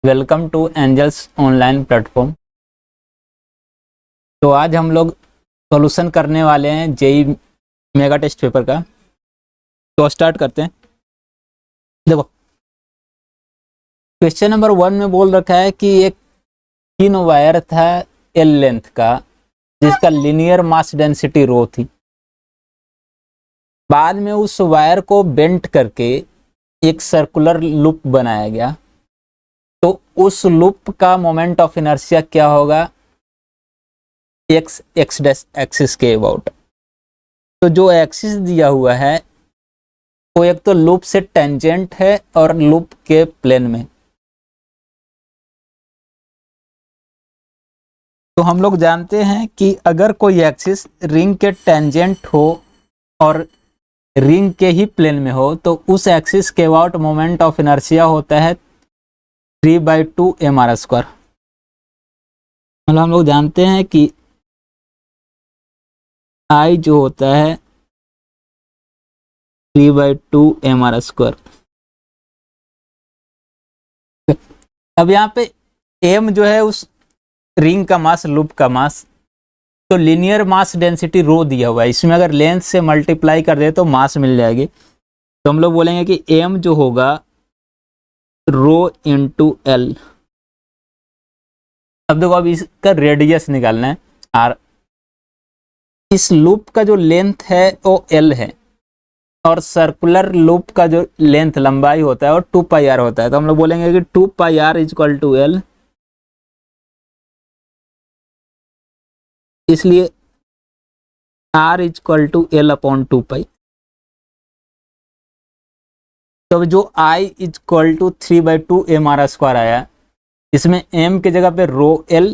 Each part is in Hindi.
Welcome to Angels online platform. तो आज हम लोग सॉल्यूशन करने वाले हैं जेई मेगा टेस्ट पेपर का। तो स्टार्ट करते हैं। देखो, क्वेश्चन नंबर 1 में बोल रखा है कि एक थिन वायर था एल लेंथ का, जिसका लीनियर मास डेंसिटी रो थी। बाद में उस वायर को बेंट करके एक सर्कुलर लूप बनाया गया। तो उस लूप का मोमेंट ऑफ इनर्शिया क्या होगा? एक्स डैश एक्सिस के अबाउट। तो जो एक्सिस दिया हुआ है वो एक तो लूप से टेंजेंट है और लूप के प्लेन में। तो हम लोग जानते हैं कि अगर कोई एक्सिस रिंग के टेंजेंट हो और रिंग के ही प्लेन में हो तो उस एक्सिस के अबाउट मोमेंट ऑफ इनर्शिया होता है 3/2 mr²। मतलब हम लोग जानते हैं कि I जो होता है 3/2 mr²। अब यहाँ पे m जो है उस रिंग का मास, लूप का मास। तो लीनियर मास डेंसिटी रो दिया हुआ है, इसमें अगर लेंथ से मल्टीप्लाई कर दे तो मास मिल जाएगी। तो हम लोग बोलेंगे कि m जो होगा रो इंटू एल। अब देखो, अब इसका रेडियस निकालना है r। इस लूप का जो लेंथ है वो l है और सर्कुलर लूप का जो लेंथ, लंबाई होता है वो 2πr होता है। तो हम लोग बोलेंगे कि 2πr इक्वल टू एल। इसलिए r equal to L upon 2π। तो जो I इक्वल टू 3/2 mr² आया, इसमें m के जगह पे रो l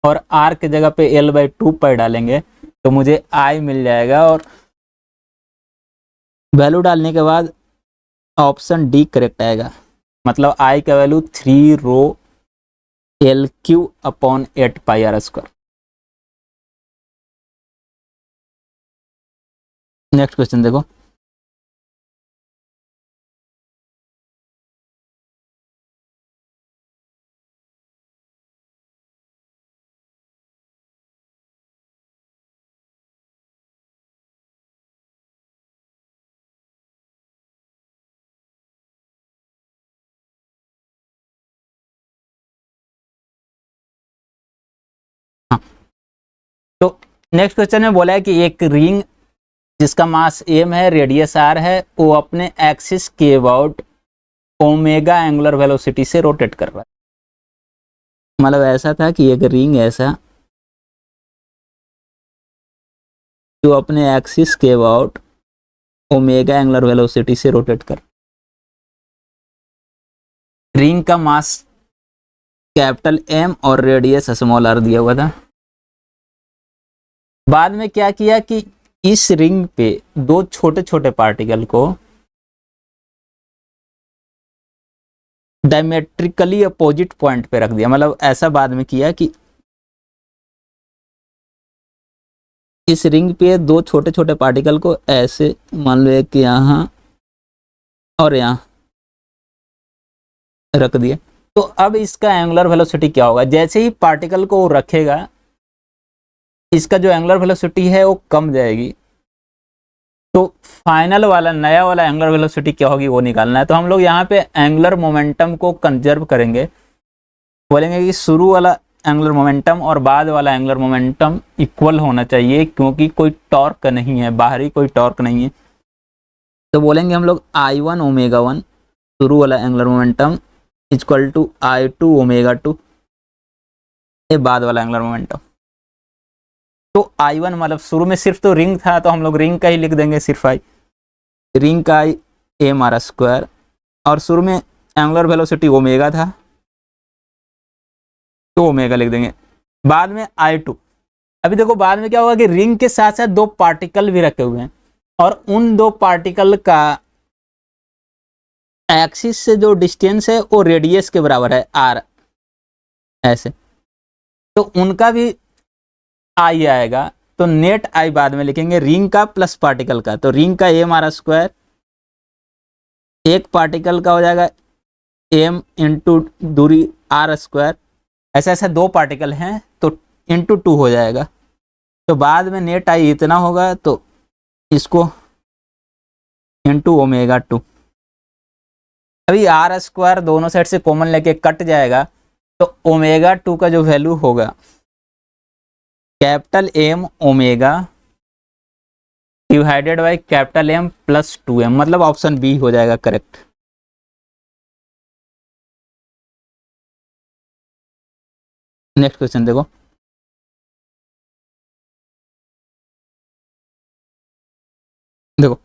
और r के जगह पे l/2π डालेंगे तो मुझे I मिल जाएगा। और वैल्यू डालने के बाद ऑप्शन डी करेक्ट आएगा। मतलब I का वैल्यू 3 रो LQ upon 8πr²। Next question देखो। हाँ, तो नेक्स्ट क्वेश्चन में बोला है कि एक रिंग जिसका मास m है, रेडियस r है, वो अपने एक्सिस के अबाउट ओमेगा एंगुलर वेलोसिटी से रोटेट कर रहा है। मतलब ऐसा था कि एक रिंग ऐसा जो अपने एक्सिस के अबाउट ओमेगा एंगुलर वेलोसिटी से रोटेट कर। रिंग का मास कैपिटल M और रेडियस स्मॉल r दिया हुआ था। बाद में क्या किया कि इस रिंग पे दो छोटे छोटे पार्टिकल को डायमेट्रिकली अपोजिट पॉइंट पे रख दिया। मतलब ऐसा बाद में किया कि इस रिंग पे दो छोटे छोटे पार्टिकल को ऐसे, मान लो एक यहाँ और यहाँ रख दिए। तो अब इसका एंगुलर वेलोसिटी क्या होगा? जैसे ही पार्टिकल को रखेगा, इसका जो एंगुलर वेलोसिटी है वो कम जाएगी। तो फाइनल वाला, नया वाला एंगुलर वेलोसिटी क्या होगी वो निकालना है। तो हम लोग यहाँ पे एंगुलर मोमेंटम को कंजर्व करेंगे। बोलेंगे कि शुरू वाला एंगुलर मोमेंटम और बाद वाला एंगुलर मोमेंटम इक्वल होना चाहिए, क्योंकि कोई टॉर्क नहीं है, बाहरी कोई टॉर्क नहीं है। तो बोलेंगे हम लोग I1 ω1 शुरू वाला angular momentum equal to I2 ω2 ये बाद वाला एंगुलर मोमेंटम। तो I1 मतलब शुरू में सिर्फ तो रिंग था, तो हम लोग रिंग का ही लिख देंगे, सिर्फ I, रिंग का I mr²। और शुरू में एंगुलर वेलोसिटी ओमेगा था तो ओमेगा लिख देंगे। बाद में I2। अभी देखो बाद में क्या होगा कि रिंग के साथ साथ दो पार्टिकल भी रखे हुए हैं और उन दो पार्टिकल का एक्सिस से जो डिस्टेंस है वो रेडियस के बराबर है r, ऐसे। तो उनका भी I आएगा। तो नेट I बाद में लिखेंगे, रिंग का प्लस पार्टिकल का। तो रिंग का mr², एक पार्टिकल का हो जाएगा एम इंटू दूरी आर स्क्वायर, ऐसे ऐसे दो पार्टिकल हैं तो इंटू 2 हो जाएगा। तो बाद में नेट आई इतना होगा, तो इसको इंटू ओमेगा 2। अभी आर स्क्वायर दोनों साइड से कॉमन लेके कट जाएगा, तो ओमेगा 2 का जो वैल्यू होगा capital M omega divided by capital M plus 2m, मतलब ऑप्शन बी हो जाएगा करेक्ट। नेक्स्ट क्वेश्चन देखो, देखो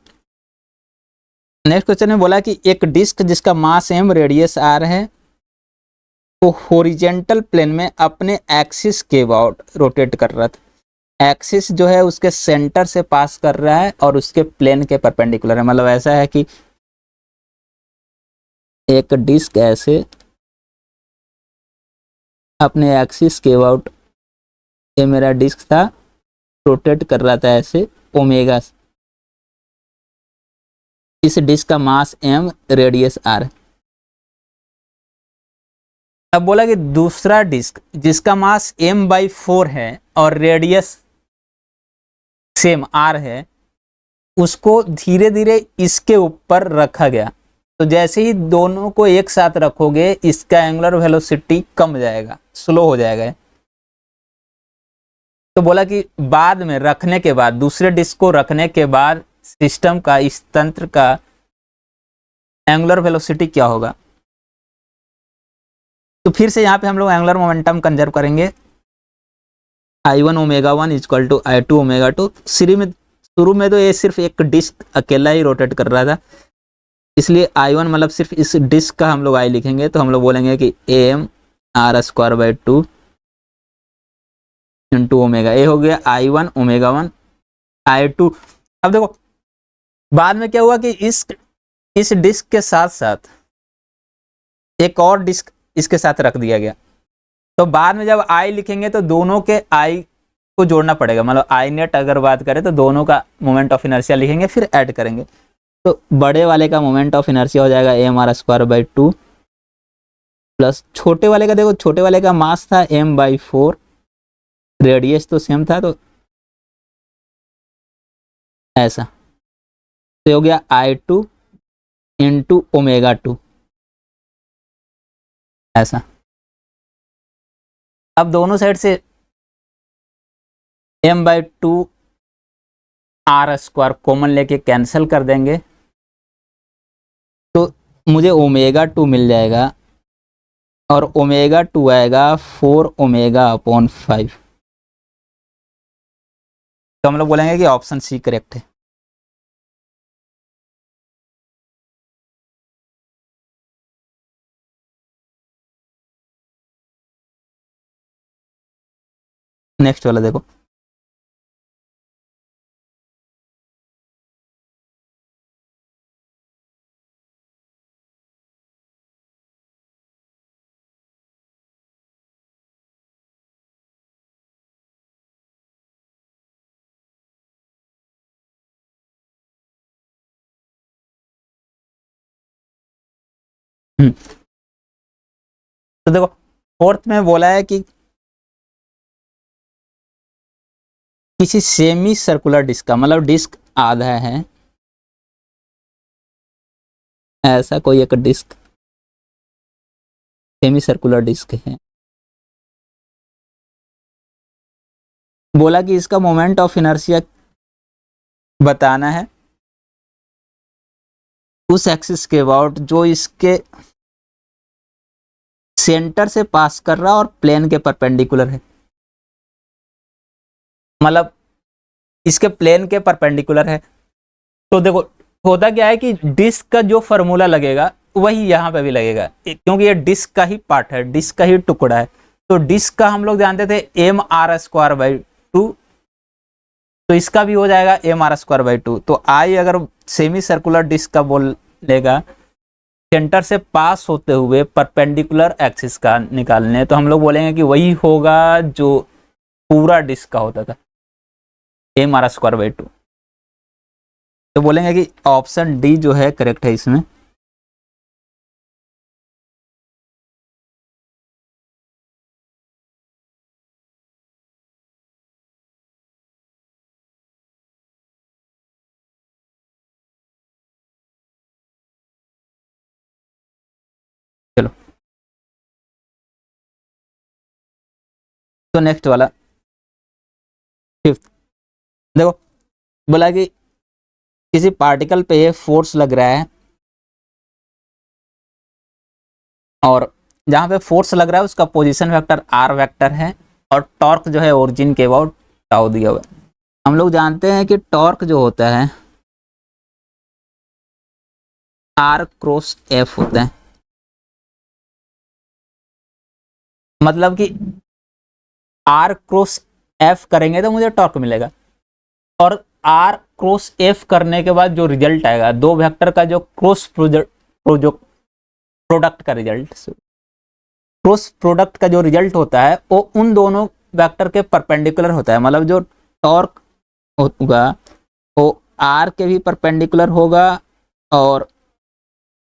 नेक्स्ट क्वेश्चन में बोला कि एक डिस्क जिसका मास एम रेडियस आर है वो हॉरिजेंटल प्लेन में अपने एक्सिस के अबाउट रोटेट कर रहा था। एक्सिस जो है उसके सेंटर से पास कर रहा है और उसके प्लेन के परपेंडिकुलर है। मतलब ऐसा है कि एक डिस्क ऐसे अपने एक्सिस के अबाउट, ये मेरा डिस्क था, रोटेट कर रहा था ऐसे ओमेगा। इस डिस्क का मास एम रेडियस आर। अब बोला कि दूसरा डिस्क जिसका मास m/4 है और रेडियस सेम r है, उसको धीरे धीरे इसके ऊपर रखा गया। तो जैसे ही दोनों को एक साथ रखोगे इसका एंगुलर वेलोसिटी कम जाएगा, स्लो हो जाएगा। तो बोला कि बाद में रखने के बाद, दूसरे डिस्क को रखने के बाद सिस्टम का, इस तंत्र का एंगुलर वेलोसिटी क्या होगा। तो फिर से यहाँ पे हम लोग एंगुलर मोमेंटम कंजर्व करेंगे। I1 omega 1 equal to I2 omega 2। शुरू में तो ये सिर्फ एक डिस्क अकेला ही रोटेट कर रहा था, इसलिए I1 मतलब सिर्फ इस डिस्क का हम लोग I लिखेंगे। तो हम लोग बोलेंगे कि AM R square by 2 into omega. ये हो गया I1 ओमेगा 1 I2। अब देखो बाद में क्या हुआ कि इस डिस्क के साथ साथ एक और डिस्क इसके साथ रख दिया गया। तो बाद में जब I लिखेंगे तो दोनों के I को जोड़ना पड़ेगा। मतलब आई नेट अगर बात करें तो दोनों का मोमेंट ऑफ इनर्शिया लिखेंगे, फिर ऐड करेंगे। तो बड़े वाले का मोमेंट ऑफ इनर्शिया हो जाएगा m r square by 2 plus छोटे वाले का, देखो छोटे वाले का मास था m/4, रेडियस तो सेम था, तो ऐसा तो हो गया I2 इंटू ओमेगा 2 ऐसा। अब दोनों साइड से m/2 r स्क्वायर कॉमन लेके कैंसिल कर देंगे, तो मुझे ओमेगा 2 मिल जाएगा और ओमेगा 2 आएगा 4 ओमेगा अपॉन 5। तो हम लोग बोलेंगे कि ऑप्शन सी करेक्ट है। नेक्स्ट वाला देखो, तो देखो फोर्थ में बोला है कि किसी सेमी सर्कुलर डिस्क का, मतलब डिस्क आधा है, ऐसा कोई एक डिस्क सेमी सर्कुलर डिस्क है। बोला कि इसका मोमेंट ऑफ इनर्शिया बताना है उस एक्सिस के अबाउट जो इसके सेंटर से पास कर रहा और प्लेन के परपेंडिकुलर है। मतलब इसके प्लेन के परपेंडिकुलर है। तो देखो होता क्या है कि डिस्क का जो फॉर्मूला लगेगा वही यहाँ पे भी लगेगा, क्योंकि ये डिस्क का ही पार्ट है, डिस्क का ही टुकड़ा है। तो डिस्क का हम लोग जानते थे m/r स्क्वायर बाई 2, तो इसका भी हो जाएगा m/r स्क्वायर बाई 2। तो आई अगर सेमी सर्कुलर डिस्क का बोलेगा सेंटर से पास होते हुए परपेंडिकुलर एक्सिस का निकालने, तो हम लोग बोलेंगे कि वही होगा जो पूरा डिस्क का होता था, m/r स्क्वायर बाई 2। तो बोलेंगे कि ऑप्शन डी जो है करेक्ट है इसमें। तो नेक्स्ट वाला फिफ्थ, देखो बोला कि किसी पार्टिकल पे ये फोर्स लग रहा है और जहाँ पे फोर्स लग रहा है उसका पोजीशन वेक्टर आर वेक्टर है और टॉर्क जो है ओरिजिन के अबाउट टाउ दिया हुआ है। हम लोग जानते हैं कि टॉर्क जो होता है आर क्रॉस एफ होता है, मतलब कि आर क्रॉस एफ करेंगे तो मुझे टॉर्क मिलेगा और आर क्रॉस एफ करने के बाद जो रिजल्ट आएगा दो वेक्टर का जो क्रॉस प्रोडक्ट का रिजल्ट, क्रॉस प्रोडक्ट का जो रिजल्ट होता है वो उन दोनों वेक्टर के परपेंडिकुलर होता है। मतलब जो टॉर्क होगा वो आर के भी परपेंडिकुलर होगा और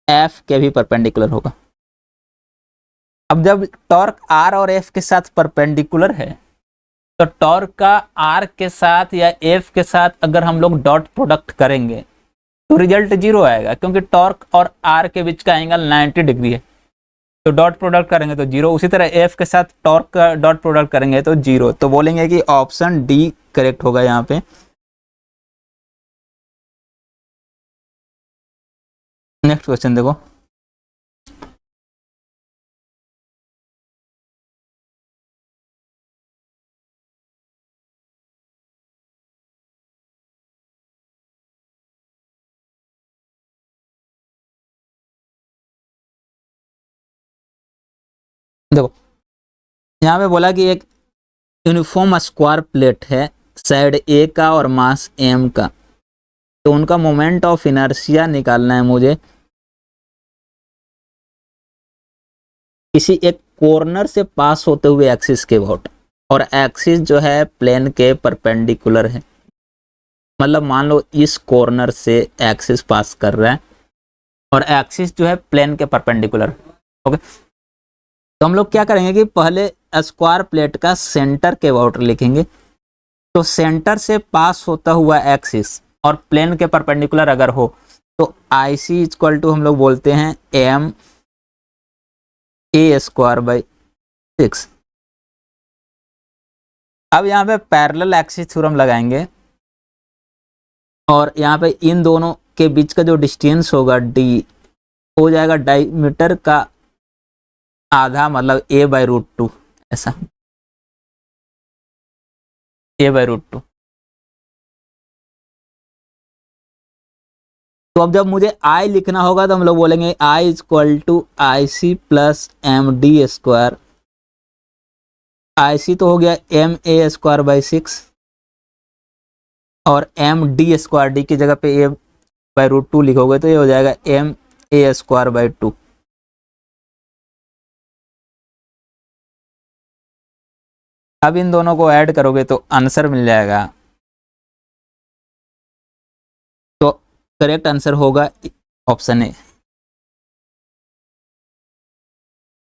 एफ के भी परपेंडिकुलर होगा। अब जब टॉर्क आर और एफ के साथ परपेंडिकुलर है तो टॉर्क का आर के साथ या एफ के साथ अगर हम लोग डॉट प्रोडक्ट करेंगे तो रिजल्ट जीरो आएगा, क्योंकि टॉर्क और आर के बीच का एंगल 90 डिग्री है। तो डॉट प्रोडक्ट करेंगे तो जीरो, उसी तरह एफ के साथ टॉर्क का डॉट प्रोडक्ट करेंगे तो जीरो। तो बोलेंगे कि ऑप्शन डी करेक्ट होगा यहाँ पे। नेक्स्ट क्वेश्चन देखो, देखो यहाँ पे बोला कि एक यूनिफॉर्म स्क्वायर प्लेट है साइड ए का और मास एम का, तो उनका मोमेंट ऑफ इनर्शिया निकालना है मुझे किसी एक कॉर्नर से पास होते हुए एक्सिस के अबाउट, और एक्सिस जो है प्लेन के परपेंडिकुलर है। मतलब मान लो इस कॉर्नर से एक्सिस पास कर रहा है और एक्सिस जो है प्लेन के परपेंडिकुलर। ओके, तो हम लोग क्या करेंगे कि पहले स्क्वायर प्लेट का सेंटर के अबाउट लिखेंगे। तो सेंटर से पास होता हुआ एक्सिस और प्लेन के परपेंडिकुलर अगर हो तो आई सी इक्वल टू हम लोग बोलते हैं एम ए स्क्वायर बाई 6। अब यहाँ पे पैरेलल एक्सिस थ्योरम लगाएंगे और यहाँ पे इन दोनों के बीच का जो डिस्टेंस होगा डी हो जाएगा डायमीटर का आधा, मतलब ए बाई रूट टू, ऐसा ए बाई रूट टू। तो अब जब मुझे आई लिखना होगा तो हम लोग बोलेंगे I equal to I C plus M D square. I C तो हो गया एम ए स्क्वायर बाई 6 और एम डी स्क्वायर, डी की जगह पे ए बाई रूट टू लिखोगे तो ये हो जाएगा एम ए स्क्वायर बाई 2। अब इन दोनों को ऐड करोगे तो आंसर मिल जाएगा। तो करेक्ट आंसर होगा ऑप्शन ए।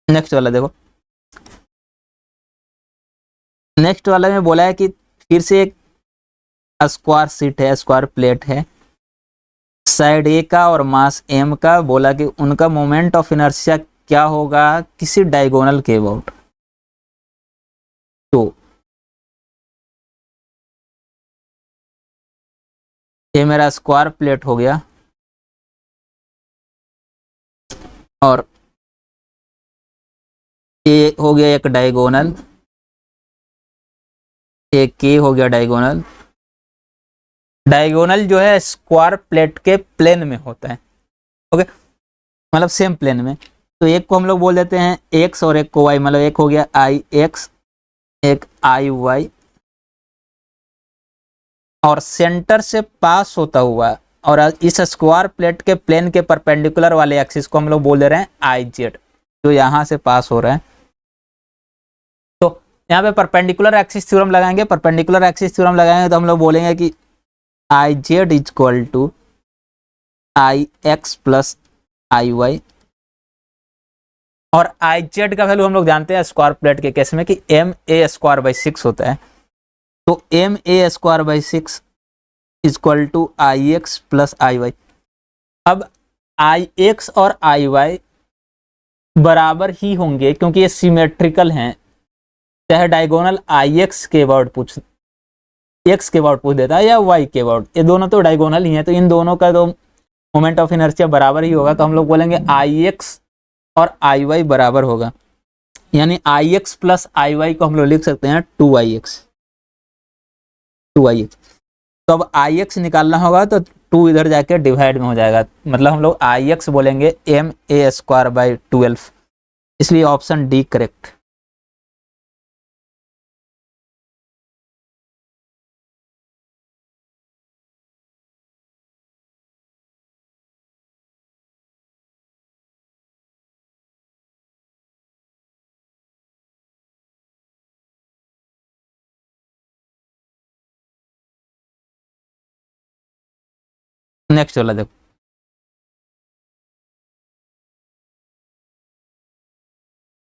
नेक्स्ट वाला देखो, नेक्स्ट वाला में बोला है कि फिर से एक स्क्वायर सीट है, स्क्वायर प्लेट है साइड ए का और मास एम का। बोला कि उनका मोमेंट ऑफ इनर्शिया क्या होगा किसी डायगोनल के अबाउट। तो ये मेरा स्क्वायर प्लेट हो गया और ये हो गया एक डायगोनल, एक के हो गया डायगोनल। डायगोनल जो है स्क्वायर प्लेट के प्लेन में होता है। ओके, मतलब सेम प्लेन में। तो एक को हम लोग बोल देते हैं एक्स और एक को वाई, मतलब एक हो गया आई एक्स एक आई वाई, और सेंटर से पास होता हुआ और इस स्क्वायर प्लेट के प्लेन के परपेंडिकुलर वाले एक्सिस को हम लोग बोल दे रहे हैं आई जेड, जो यहाँ से पास हो रहा है। तो यहाँ पे परपेंडिकुलर एक्सिस थ्योरम लगाएंगे। परपेंडिकुलर एक्सिस थ्योरम लगाएंगे तो हम लोग बोलेंगे कि I Z is equal to I X plus I Y, और आई जेड का वैल्यू हम लोग जानते हैं स्क्वायर प्लेट के केस में कि एम ए स्क्वायर बाई 6 होता है। तो M A square by 6 equal to I X plus I Y. अब आई एक्स और आई वाई बराबर ही होंगे क्योंकि ये सिमेट्रिकल हैं, चाहे डायगोनल आई एक्स के अबाउट पूछ, एक्स के अबाउट पूछ देता है या वाई के अबाउट, ये दोनों तो डायगोनल ही हैं, तो इन दोनों का तो मोमेंट ऑफ इनर्शिया बराबर ही होगा, तो हम लोग बोलेंगे आई एक्स और आई वाई बराबर होगा, यानी आई एक्स प्लस आई वाई को हम लोग लिख सकते हैं 2 2 तो अब आई एक्स निकालना होगा तो 2 इधर जाके डिवाइड में हो जाएगा, मतलब हम लोग आई एक्स बोलेंगे ma²/12, इसलिए ऑप्शन डी करेक्ट। नेक्स्ट वाला देखो,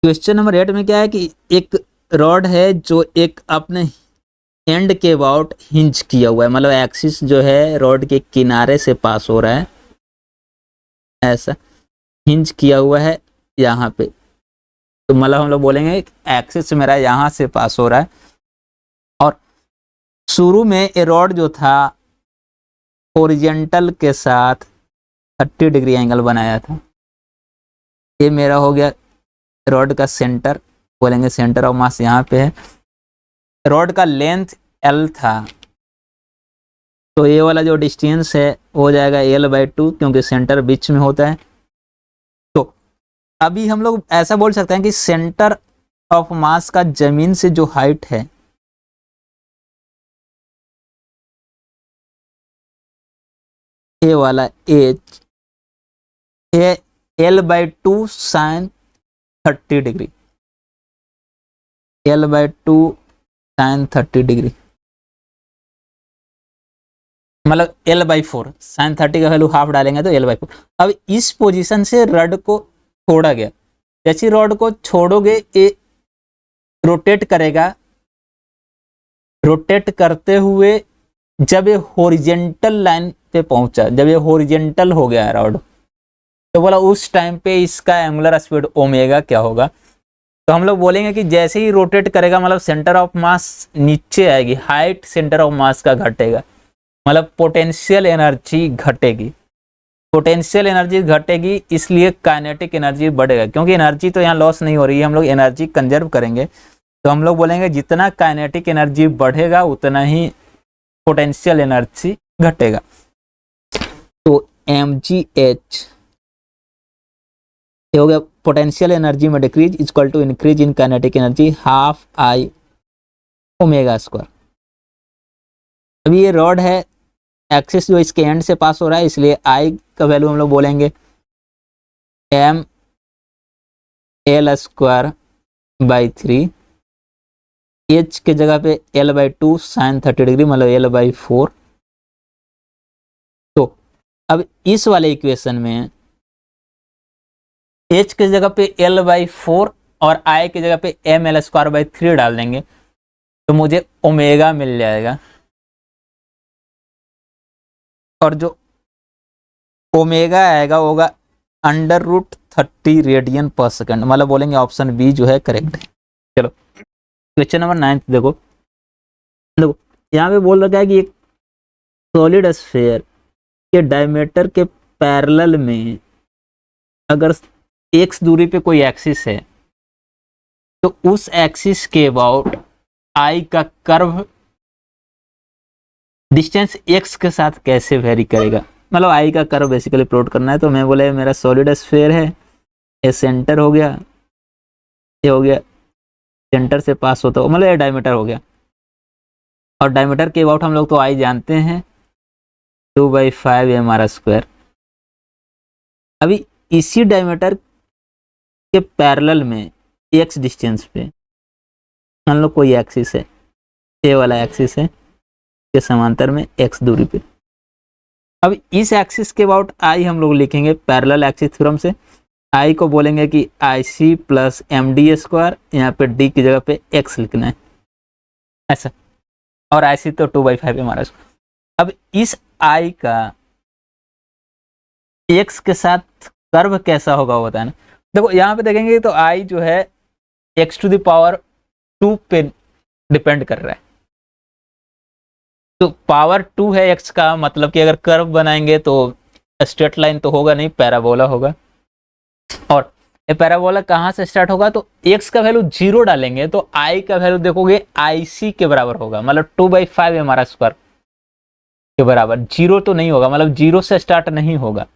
क्वेश्चन नंबर 8 में क्या है कि एक रॉड है जो एक अपने एंड के अबाउट हिंज किया हुआ है, मतलब एक्सिस जो है रॉड के किनारे से पास हो रहा है, ऐसा हिंज किया हुआ है यहाँ पे, तो मतलब हम लोग बोलेंगे एक्सिस मेरा यहाँ से पास हो रहा है, और शुरू में ये रॉड जो था ओरिजेंटल के साथ 30 डिग्री एंगल बनाया था, ये मेरा हो गया रॉड का सेंटर, बोलेंगे सेंटर ऑफ मास यहाँ पे है, रॉड का लेंथ L था, तो ये वाला जो डिस्टेंस है हो जाएगा L/2 क्योंकि सेंटर बीच में होता है। तो अभी हम लोग ऐसा बोल सकते हैं कि सेंटर ऑफ मास का जमीन से जो हाइट है, ये वाला एच, ये L/2 sign 30 degree, L/2 sign 30 degree, मतलब L/4, साइन 30 का वैल्यू हाफ डालेंगे तो L/4। अब इस पोजीशन से रड को छोड़ा गया, जैसे रॉड को छोड़ोगे ये रोटेट करेगा, रोटेट करते हुए जब ये हॉरिजेंटल लाइन पे पहुंचा, जब ये हॉरिजेंटल हो गया रॉड, तो बोला उस टाइम पे इसका एंगुलर स्पीड ओमेगा क्या होगा, तो हम लोग बोलेंगे कि जैसे ही रोटेट करेगा मतलब सेंटर ऑफ मास नीचे आएगी, हाइट सेंटर ऑफ मास का घटेगा, मतलब पोटेंशियल एनर्जी घटेगी, पोटेंशियल एनर्जी घटेगी, इसलिए काइनेटिक एनर्जी बढ़ेगा, क्योंकि एनर्जी तो यहाँ लॉस नहीं हो रही है, हम लोग एनर्जी कंजर्व करेंगे, तो हम लोग बोलेंगे जितना काइनेटिक एनर्जी बढ़ेगा उतना ही पोटेंशियल एनर्जी घटेगा। तो mgh ये हो गया पोटेंशियल एनर्जी में decrease equal to increase in kinetic energy half I omega square. अभी ये रॉड है, एक्सिस जो इसके एंड से पास हो रहा है, इसलिए आई का वैल्यू हम लोग बोलेंगे mL²/3, एच के जगह पे L/2 साइन 30 डिग्री मतलब L/4। तो अब इस वाले इक्वेशन में एच के जगह पे L/4 और आई की जगह पे mL²/3 डाल देंगे तो मुझे ओमेगा मिल जाएगा, और जो ओमेगा आएगा होगा √30 रेडियन पर सेकंड, मतलब बोलेंगे ऑप्शन बी जो है करेक्ट है। चलो क्वेश्चन नंबर 9 देखो, यहाँ पे बोल रखा है कि एक सॉलिड स्फीयर के डायमीटर के पैरेलल में अगर x दूरी पे कोई एक्सिस है तो उस एक्सिस के अबाउट i का कर्व डिस्टेंस x के साथ कैसे वेरी करेगा, मतलब i का कर्व बेसिकली प्लॉट करना है। तो मैं बोले मेरा सॉलिड स्फीयर है, ये सेंटर हो गया, ये हो गया सेंटर से पास होता हो, मतलब ये डायमीटर हो गया, और डायमीटर के अबाउट हम लोग तो i जानते हैं 2/5 m² अभी इसी डायमीटर के पैरेलल में x डिस्टेंस पे मान लो कोई एक्सिस है, ये वाला एक्सिस है के समांतर में x दूरी पे, अब इस एक्सिस के अबाउट i हम लोग लिखेंगे पैरेलल एक्सिस थ्योरम से, i को बोलेंगे कि IC + md², यहाँ पे d की जगह पे x लिखना है ऐसा, और IC तो 2/5 हमारा। अब इस i का x के साथ कर्व कैसा होगा वो बताना। देखो यहाँ पे देखेंगे तो i जो है x⁴ 2 पे डिपेंड कर रहा है। तो पावर 2 है x का, मतलब कि अगर कर्व बनाएंगे तो स्ट्रेट लाइन तो होगा नहीं, पैराबोला होगा। और ये पैराबोला कहाँ से स्टार्ट होगा, तो x का वैल्यू 0 डालेंगे तो i का वैल्यू देखोगे IC के बराबर होगा, मतलब 2/5 हमारा स्क्वायर के बराबर। 0 तो नहीं होगा, मतलब 0 से स्टार्ट नहीं होगा।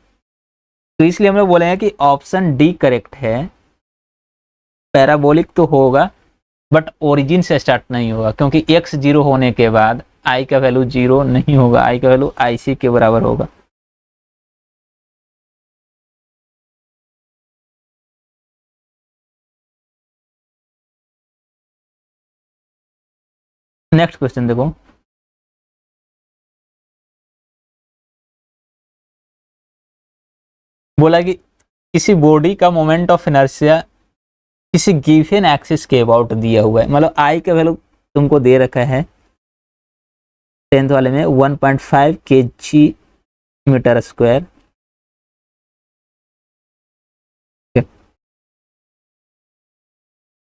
तो इसलिए हम लोग बोलेंगे कि ऑप्शन डी करेक्ट है। पैराबोलिक तो होगा बट ओरिजिन से स्टार्ट नहीं होगा, क्योंकि x 0 होने के बाद i का वैल्यू 0 नहीं होगा, i का वैल्यू IC के बराबर होगा। नेक्स्ट क्वेश्चन देखो, बोला कि किसी बॉडी का मोमेंट ऑफ इनर्शिया किसी गिवन एक्सिस के अबाउट दिया हुआ है, मतलब आई का वैल्यू तुमको दे रखा है 10th वाले में 1.5 kg metre square.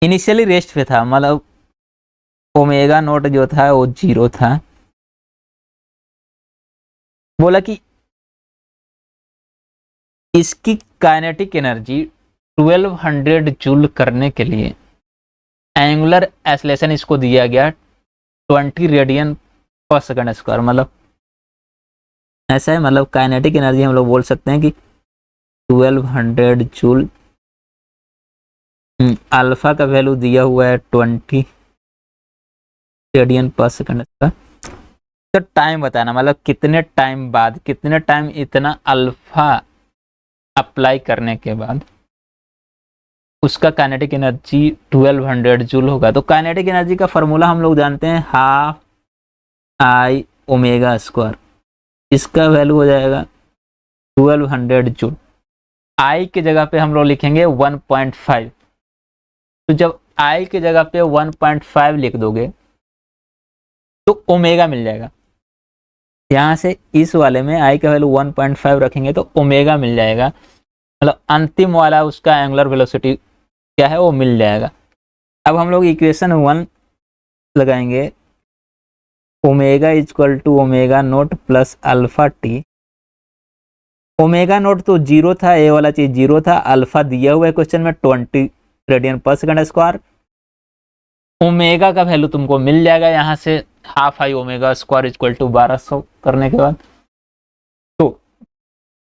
Initially rest पे था, मतलब ओमेगा नोट जो था वो 0 था। बोला कि इसकी काइनेटिक एनर्जी 1200 जूल करने के लिए एंगुलर एक्सेलरेशन इसको दिया गया 20 रेडियन पर सेकंड स्क्वायर। मतलब ऐसा है, मतलब काइनेटिक एनर्जी हम लोग बोल सकते हैं कि 1200 जूल। अल्फा का वैल्यू दिया हुआ है 20 रेडियन पर सेकंड का। तो टाइम बताना, मतलब कितने टाइम बाद, कितने टाइम इतना अल्फा अप्लाई करने के बाद उसका काइनेटिक एनर्जी 1200 जूल होगा। तो काइनेटिक एनर्जी का फॉर्मूला हम लोग जानते हैं, हाफ आई ओमेगा स्क्वायर। इसका वैल्यू हो जाएगा 1200 जूल। आई की जगह पे हम लोग लिखेंगे 1.5। तो जब आई की जगह पे 1.5 लिख दोगे तो ओमेगा मिल जाएगा। यहाँ से इस वाले में आई का वैल्यू 1.5 रखेंगे तो ओमेगा मिल जाएगा, मतलब अंतिम वाला उसका एंगुलर वेलोसिटी क्या है वो मिल जाएगा। अब हम लोग इक्वेशन 1 लगाएंगे, omega equal to omega naught plus alpha T. Omega naught तो 0 था, ए वाला चीज 0 था, अल्फा दिया हुआ है क्वेश्चन में 20 रेडियन पर सेकंड स्क्वायर। ओमेगा का वैल्यू तुमको मिल जाएगा यहाँ से, half I omega square equal to 1200 करने के बाद। तो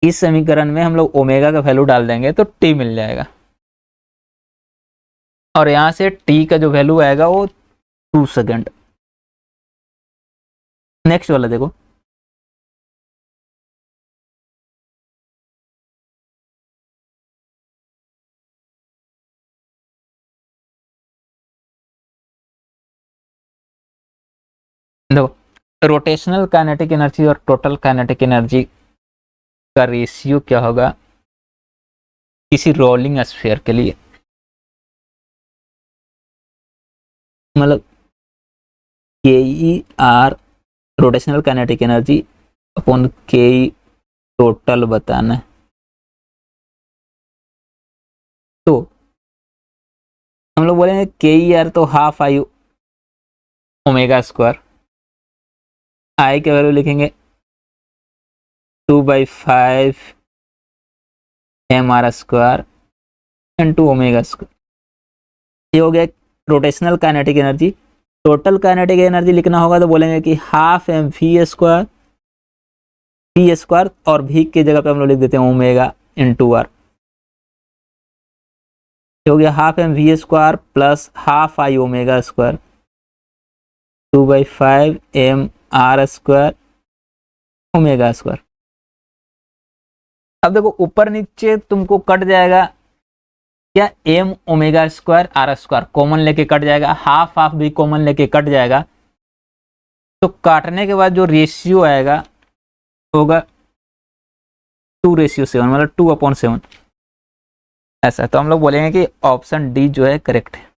इस समीकरण में हम लोग ओमेगा का वैल्यू डाल देंगे तो टी मिल जाएगा, और यहाँ से टी का जो वैल्यू आएगा वो 2 सेकंड। नेक्स्ट वाला देखो, देखो रोटेशनल काइनेटिक एनर्जी और टोटल काइनेटिक एनर्जी का रेशियो क्या होगा किसी रोलिंग स्फीयर के लिए। मतलब के E are rotational kinetic energy upon के ई टोटल बताना है। तो हम लोग बोलेंगे के ई आर तो half I omega square, I का वैल्यू लिखेंगे 2/5 M R square into omega square. ये हो गया rotational kinetic energy. Total kinetic energy लिखना होगा तो बोलेंगे कि half M V square, V square और वी की जगह पे हम लोग लिख देते हैं ओमेगा इंटू आर। हो गया half M V square plus half I omega square 2/5 M R square omega square. अब देखो ऊपर नीचे तुमको कट जाएगा क्या, M omega square R square common लेके कट जाएगा, हाफ हाफ भी कॉमन लेके कट जाएगा। तो काटने के बाद जो रेशियो आएगा होगा 2:7, मतलब 2/7 ऐसा। तो हम लोग बोलेंगे कि ऑप्शन डी जो है करेक्ट है।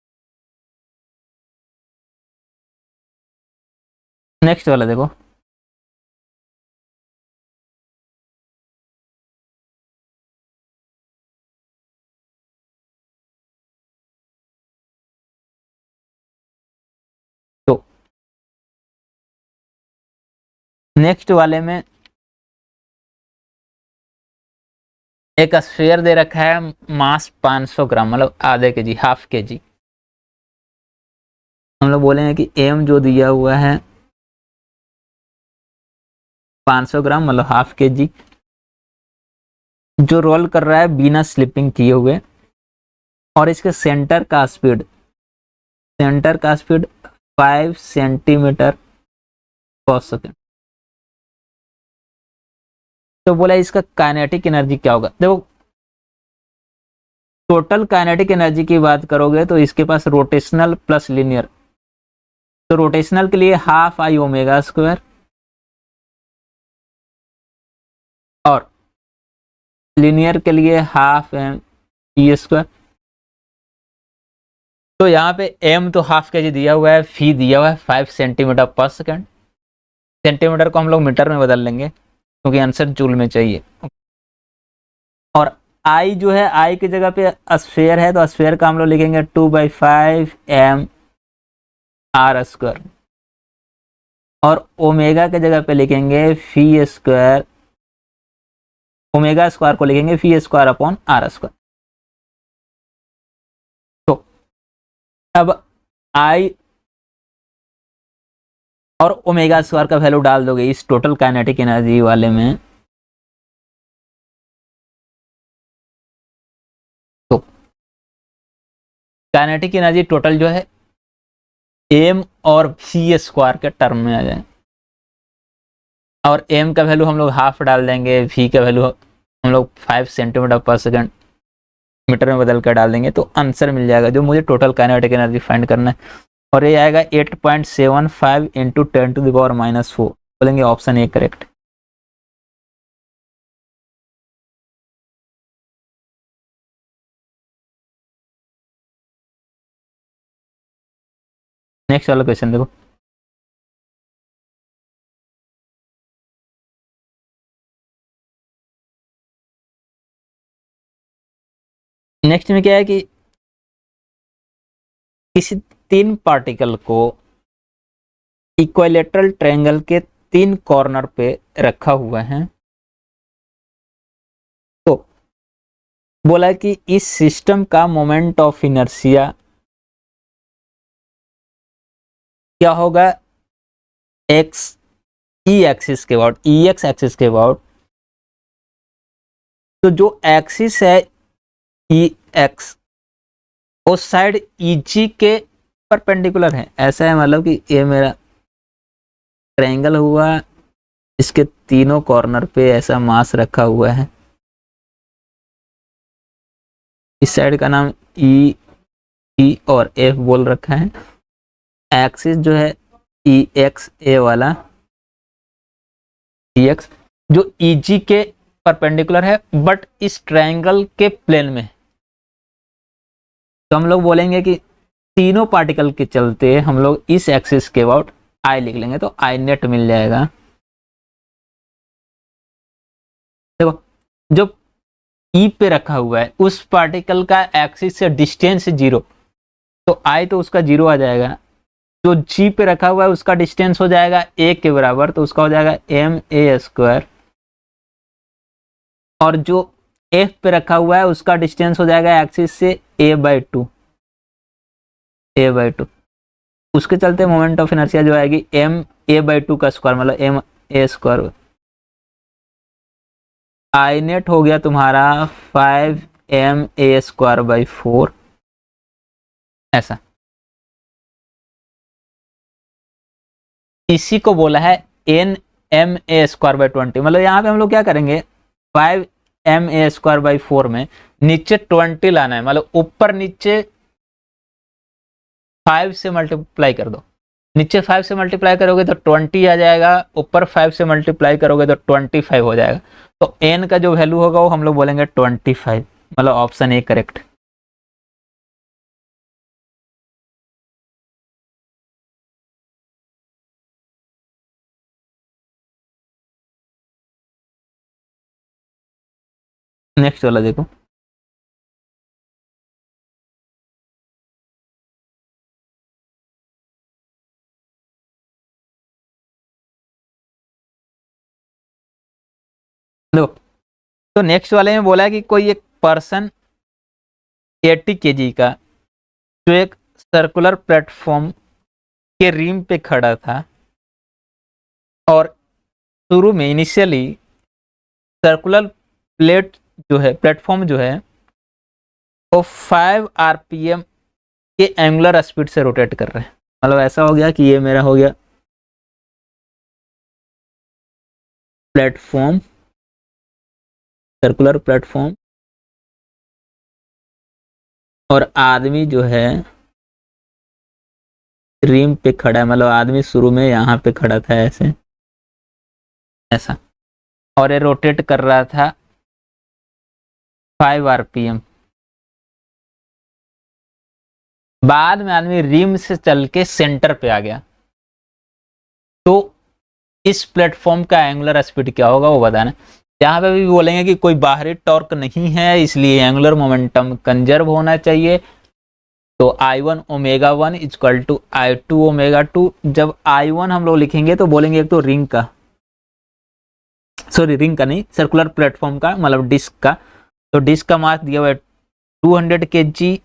नेक्स्ट वाला देखो, नेक्स्ट वाले में एक स्फीयर दे रखा है, मास 500 ग्राम, मतलब आधे के जी, हाफ के जी। हम लोग बोलेंगे कि एम जो दिया हुआ है 500 ग्राम, मतलब हाफ के जी, जो रोल कर रहा है बिना स्लिपिंग किए हुए, और इसके सेंटर का स्पीड 5 सेंटीमीटर पर सेकेंड। तो बोला इसका काइनेटिक एनर्जी क्या होगा। देखो, टोटल काइनेटिक एनर्जी की बात करोगे तो इसके पास रोटेशनल प्लस लीनियर, तो रोटेशनल के लिए हाफ आई ओमेगा स्क्वायर, और लीनियर के लिए हाफ एम ई स्क्वायर। तो यहाँ पे एम तो हाफ के जी दिया हुआ है, फी दिया हुआ है 5 सेंटीमीटर पर सेकेंड। सेंटीमीटर को हम लोग मीटर में बदल लेंगे क्योंकि आंसर जूल में चाहिए। और आई जो है, आई की जगह पे स्फीयर है, तो स्फीयर का हम लोग लिखेंगे 2/5 m r स्क्वायर, और ओमेगा की जगह पे लिखेंगे फी स्क्वायर, ओमेगा स्क्वायर को लिखेंगे फी स्क्वायर अपॉन आर स्क्वायर। तो अब आई और ओमेगा स्क्वायर का वैल्यू डाल दोगे इस टोटल काइनेटिक एनर्जी वाले में, तो काइनेटिक एनर्जी टोटल जो है एम और सी स्क्वायर के टर्म में आ जाए, और एम का वैल्यू हम लोग हाफ डाल देंगे, वी का वैल्यू हम लोग 5 सेंटीमीटर पर सेकेंड मीटर में बदल कर डाल देंगे, तो आंसर मिल जाएगा जो मुझे टोटल काइनेटिक एनर्जी फाइंड करना है। और ये आएगा 8.75 इंटू 10⁻⁻4। बोलेंगे ऑप्शन ए करेक्ट। नेक्स्ट वाला क्वेश्चन देखो। नेक्स्ट में क्या है कि किसी तीन पार्टिकल को इक्विलेटरल ट्रायंगल के तीन कॉर्नर पे रखा हुआ है, तो बोला कि इस सिस्टम का मोमेंट ऑफ इनर्शिया क्या होगा, एक्स ई एक्सिस के अबाउट, ई एक्स एक्सिस के अबाउट। तो जो एक्सिस है ई एक्स, उस साइड ई जी के परपेंडिकुलर है, ऐसा है, मतलब कि ये मेरा ट्रायंगल हुआ, इसके तीनों कॉर्नर पे ऐसा मास रखा हुआ है, इस साइड का नाम ई ई और एफ बोल रखा है। एक्सिस जो है ई एक्स ए वाला, ई एक्स जो ई जी के परपेंडिकुलर है, बट इस ट्रायंगल के प्लेन में। तो हम लोग बोलेंगे कि तीनों पार्टिकल के चलते हम लोग इस एक्सिस के अबाउट आई लिख लेंगे, तो आई नेट मिल जाएगा। देखो, जो ई पे रखा हुआ है उस पार्टिकल का एक्सिस से डिस्टेंस जीरो, तो आई तो उसका जीरो आ जाएगा। जो जी पे रखा हुआ है उसका डिस्टेंस हो जाएगा ए के बराबर, तो उसका हो जाएगा एम ए स्क्वायर। और जो एफ पे रखा हुआ है उसका डिस्टेंस हो जाएगा एक्सिस से a/2, a/2। उसके चलते मोमेंट ऑफ इनर्शिया जो आएगी एम a/2 का स्क्वायर, मतलब M A square. I net हो गया तुम्हारा 5 ma² 4, ऐसा। इसी को बोला है n ma²/20, मतलब यहाँ पे हम लोग क्या करेंगे, 5 ma²/4 में नीचे 20 लाना है, मतलब ऊपर नीचे 5 से मल्टीप्लाई कर दो। नीचे 5 से मल्टीप्लाई करोगे तो 20 आ जाएगा, ऊपर 5 से मल्टीप्लाई करोगे तो 25 हो जाएगा। तो n का जो वैल्यू होगा वो हम लोग बोलेंगे 25, मतलब ऑप्शन ए करेक्ट। नेक्स्ट वाला देखो। देखो, तो नेक्स्ट वाले में बोला है कि कोई एक पर्सन 80 केजी का जो एक सर्कुलर प्लेटफॉर्म के रिम पे खड़ा था और शुरू में इनिशियली सर्कुलर प्लेट जो है प्लेटफॉर्म जो है वो 5 आरपीएम के एंगुलर स्पीड से रोटेट कर रहे हैं। मतलब ऐसा हो गया कि ये मेरा हो गया प्लेटफॉर्म, सर्कुलर प्लेटफॉर्म, और आदमी जो है रिम पे खड़ा है। मतलब आदमी शुरू में यहाँ पे खड़ा था ऐसे, ऐसा, और ये रोटेट कर रहा था 5 आरपीएम। बाद में आदमी रिम से चल के सेंटर पे आ गया, तो इस प्लेटफॉर्म का एंगुलर स्पीड क्या होगा वो बताना। यहाँ पे भी बोलेंगे कि कोई बाहरी टॉर्क नहीं है, इसलिए एंगुलर मोमेंटम कंजर्व होना चाहिए। तो I1 omega 1 equal to I2 omega 2। जब I1 हम लोग लिखेंगे तो बोलेंगे एक तो रिंग का, सॉरी रिंग का नहीं, सर्कुलर प्लेटफॉर्म का, मतलब डिस्क का। तो डिस्क का मास दिया हुआ है 200 kg,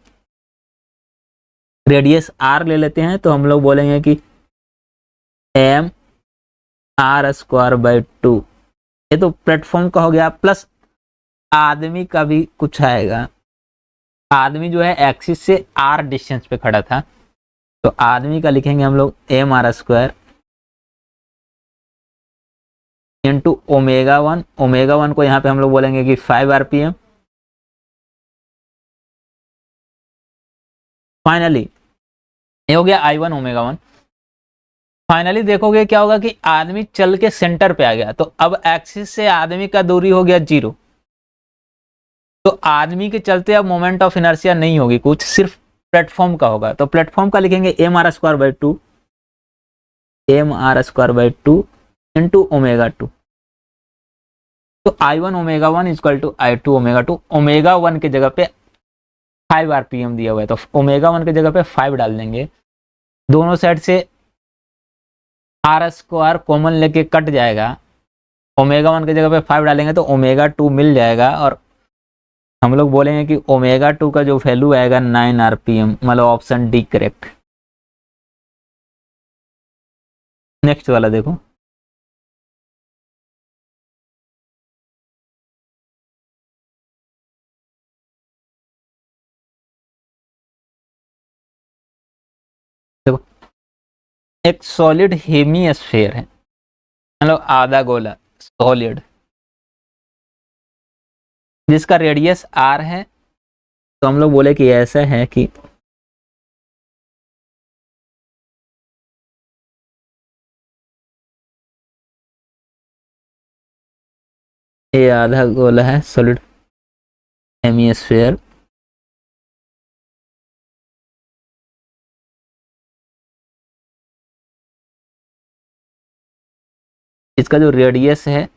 रेडियस r ले लेते हैं तो हम लोग बोलेंगे कि m r स्क्वायर बाई 2। ये तो प्लेटफॉर्म का हो गया, प्लस आदमी का भी कुछ आएगा। आदमी जो है एक्सिस से r डिस्टेंस पे खड़ा था, तो आदमी का लिखेंगे हम लोग M R square into omega 1। Omega 1 को यहाँ पे हम लोग बोलेंगे कि 5 आरपीएम। फाइनली ये हो गया I1 ओमेगा 1। फाइनली देखोगे क्या होगा कि आदमी चल के सेंटर पे आ गया, तो अब एक्सिस से आदमी का दूरी हो गया 0। तो आदमी के चलते अब मोमेंट ऑफ इनर्शिया नहीं होगी कुछ, सिर्फ प्लेटफॉर्म का होगा। तो प्लेटफॉर्म का लिखेंगे M R square by 2, M R square by 2 into omega 2। तो I1 omega 1 equal to I2 omega 2। Omega 1 की जगह पे 5 आरपीएम दिया हुआ है, तो ओमेगा 1 की जगह पे 5 डाल देंगे। दोनों साइड से आर स्क्वायर कॉमन लेके कट जाएगा, ओमेगा 1 की जगह पे 5 डालेंगे तो ओमेगा 2 मिल जाएगा, और हम लोग बोलेंगे कि ओमेगा 2 का जो वैल्यू आएगा 9 आरपीएम, मतलब ऑप्शन डी करेक्ट। नेक्स्ट वाला देखो, देखो एक सॉलिड हेमिस्फीयर है, मतलब आधा गोला सॉलिड, जिसका रेडियस r है। तो हम लोग बोले कि ऐसा है कि ये आधा गोला है सॉलिड हेमिस्फीयर, इसका जो रेडियस है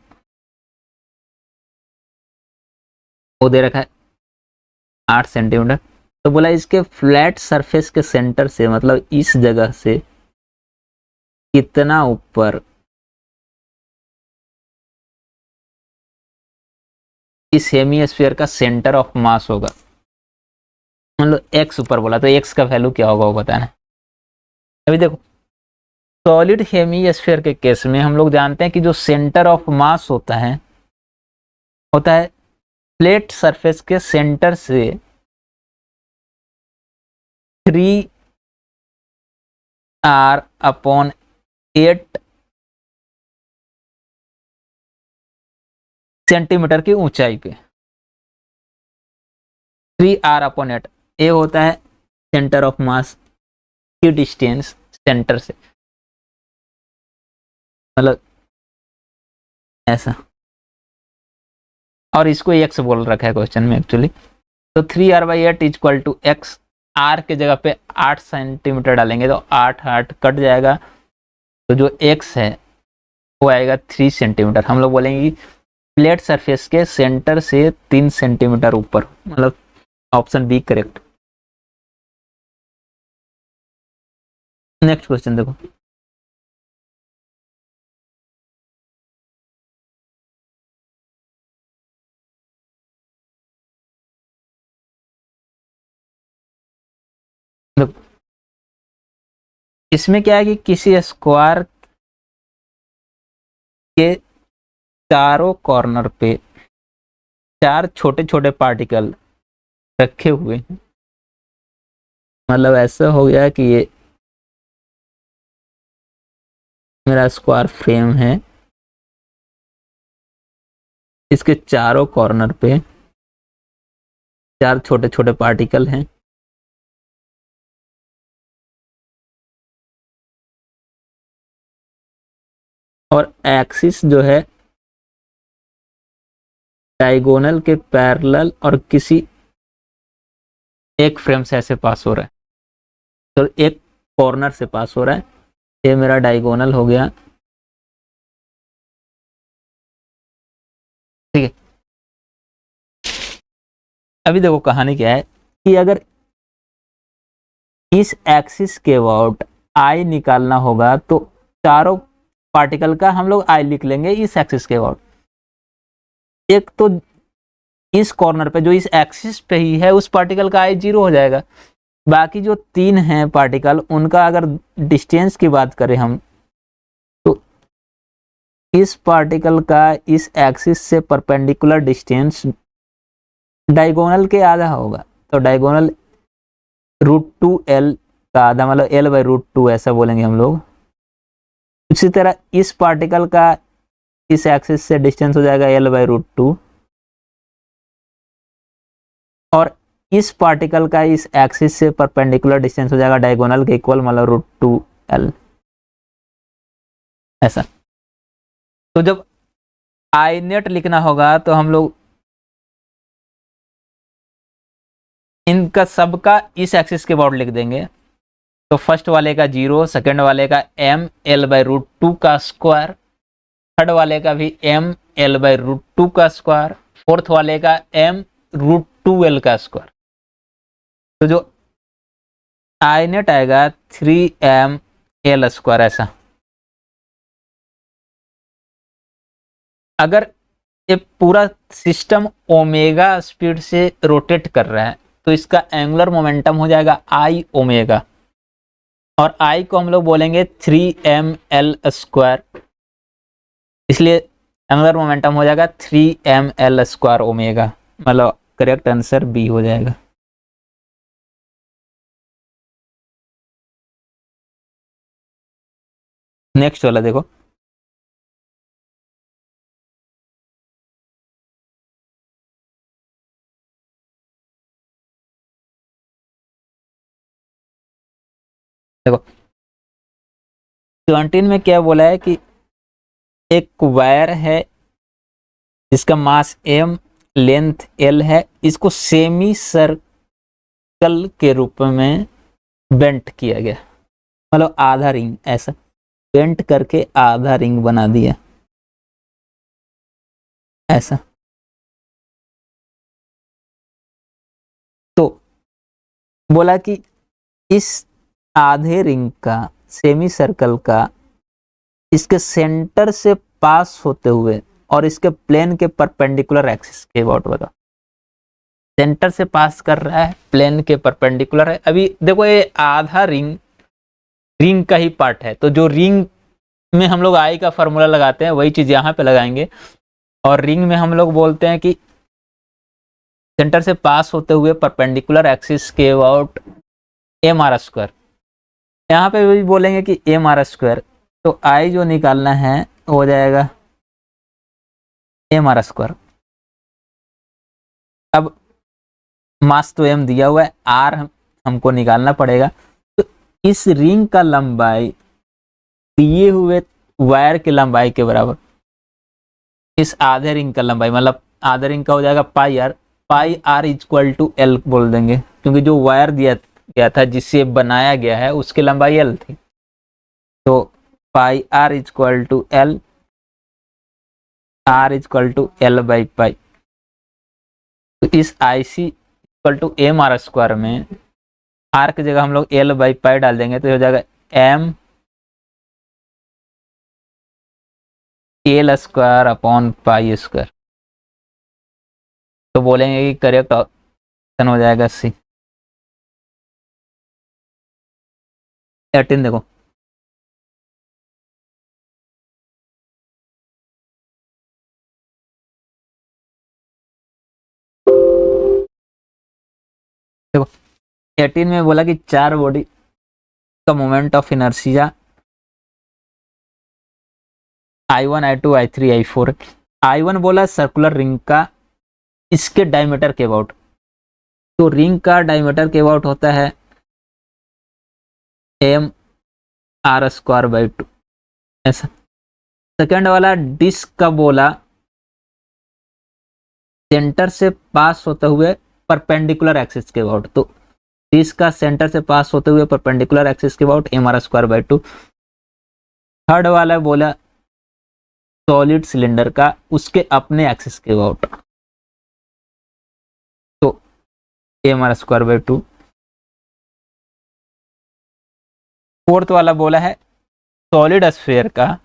वो दे रखा है 8 सेंटीमीटर। तो बोला इसके फ्लैट सरफेस के सेंटर से, मतलब इस जगह से कितना ऊपर इस हेमिस्फीयर का सेंटर ऑफ मास होगा। मतलब एक्स ऊपर बोला, तो एक्स का वैल्यू क्या होगा वो बताना है। अभी देखो सॉलिड हेमिस्फीयर के केस में हम लोग जानते हैं कि जो सेंटर ऑफ मास होता है प्लेट सरफेस के सेंटर से 3r/8 सेंटीमीटर की ऊंचाई पे। 3r/8 ये होता है सेंटर ऑफ मास की डिस्टेंस सेंटर से, मतलब ऐसा। और इसको एक्स बोल रखा है क्वेश्चन में एक्चुअली। तो 3r/8 equal to x, are के जगह पे 8 सेंटीमीटर डालेंगे तो 8 कट जाएगा, तो जो एक्स है वो आएगा 3 सेंटीमीटर। हम लोग बोलेंगे कि प्लेट सरफेस के सेंटर से 3 सेंटीमीटर ऊपर, मतलब option B correct. Next question देखो, इसमें क्या है कि किसी स्क्वायर के चारों कॉर्नर पे 4 छोटे छोटे पार्टिकल रखे हुए हैं। मतलब ऐसा हो गया कि ये मेरा स्क्वायर फ्रेम है, इसके चारों कॉर्नर पे 4 छोटे छोटे पार्टिकल हैं। और एक्सिस जो है डायगोनल के पैरेलल और किसी एक फ्रेम से ऐसे पास हो रहा है, तो एक कॉर्नर से पास हो रहा है। ये मेरा डायगोनल हो गया, ठीक है। अभी देखो कहानी क्या है कि अगर इस एक्सिस के अबाउट आई निकालना होगा तो चारों पार्टिकल का हम लोग आई लिख लेंगे इस एक्सिस के अबाउट। एक तो इस कॉर्नर पे जो इस एक्सिस पे ही है उस पार्टिकल का आई 0 हो जाएगा। बाकी जो 3 हैं पार्टिकल उनका अगर डिस्टेंस की बात करें हम, तो इस पार्टिकल का इस एक्सिस से परपेंडिकुलर डिस्टेंस डायगोनल के आधा होगा। तो डायगोनल √2l का आधा, मतलब l/√2 ऐसा बोलेंगे हम लोग। उसी तरह इस पार्टिकल का इस एक्सिस से डिस्टेंस हो जाएगा l/√2, और इस पार्टिकल का इस एक्सिस से परपेंडिकुलर डिस्टेंस हो जाएगा डायगोनल के इक्वल, मतलब √2l ऐसा। तो जब आई नेट लिखना होगा तो हम लोग इनका सबका इस एक्सिस के अबाउट लिख देंगे। तो फर्स्ट वाले का 0, सेकेंड वाले का ml/√2 का स्क्वायर, थर्ड वाले का भी ml/√2 का स्क्वायर, फोर्थ वाले का m√2l का स्क्वायर। तो जो आई नेट आएगा 3ml² ऐसा। अगर ये पूरा सिस्टम ओमेगा स्पीड से रोटेट कर रहा है तो इसका एंगुलर मोमेंटम हो जाएगा आई ओमेगा, और आई को हम लोग बोलेंगे 3ml², इसलिए एंगुलर मोमेंटम हो जाएगा 3ml² ओमेगा। मतलब करेक्ट आंसर बी हो जाएगा। नेक्स्ट वाला देखो, देखो 17 में क्या बोला है कि एक वायर है जिसका मास m, लेंथ l है, इसको सेमी सर्कल के रूप में बेंट किया गया, मतलब आधा रिंग ऐसा बेंट करके आधा रिंग बना दिया ऐसा। तो बोला कि इस आधे रिंग का, सेमी सर्कल का, इसके सेंटर से पास होते हुए और इसके प्लेन के परपेंडिकुलर एक्सिस के अबाउट बताओ। सेंटर से पास कर रहा है, प्लेन के परपेंडिकुलर है। अभी देखो ये आधा रिंग रिंग का ही पार्ट है, तो जो रिंग में हम लोग आई का फॉर्मूला लगाते हैं वही चीज यहाँ पे लगाएंगे। और रिंग में हम लोग बोलते हैं कि सेंटर से पास होते हुए परपेंडिकुलर एक्सिस के अबाउट m r²। यहाँ पे भी बोलेंगे कि m r², तो आई जो निकालना है हो जाएगा m r²। अब मास तो m दिया हुआ है, r हमको निकालना पड़ेगा। तो इस रिंग का लंबाई दिए हुए वायर की लंबाई के बराबर इस आधे रिंग का लंबाई, मतलब आधे रिंग का हो जाएगा πr = बोल देंगे, क्योंकि जो वायर दिया गया था जिससे बनाया गया है उसकी लंबाई l थी। तो πr = r = l/π। तो इस IC = m r² में r की जगह हम लोग l/π डाल देंगे तो हो जाएगा m l² / π²। तो बोलेंगे कि करेक्ट ऑप्शन हो जाएगा C। 18 देखो, देखो 18 में बोला कि चार बॉडी का moment of inertia I1 I2 I3 I4। I1 बोला सर्कुलर रिंग का इसके डायमीटर के अबाउट, तो रिंग का डायमीटर के अबाउट होता है mr²/2 ऐसा। सेकेंड वाला डिस्क का बोला सेंटर से पास होते हुए परपेंडिकुलर एक्सिस के अबाउट, तो डिस्क का सेंटर से पास होते हुए परपेंडिकुलर एक्सिस के अबाउट mr²/2। थर्ड वाला बोला सॉलिड सिलेंडर का उसके अपने एक्सिस के अबाउट, तो mr²/2। फोर्थ वाला बोला है सॉलिड स्फीयर का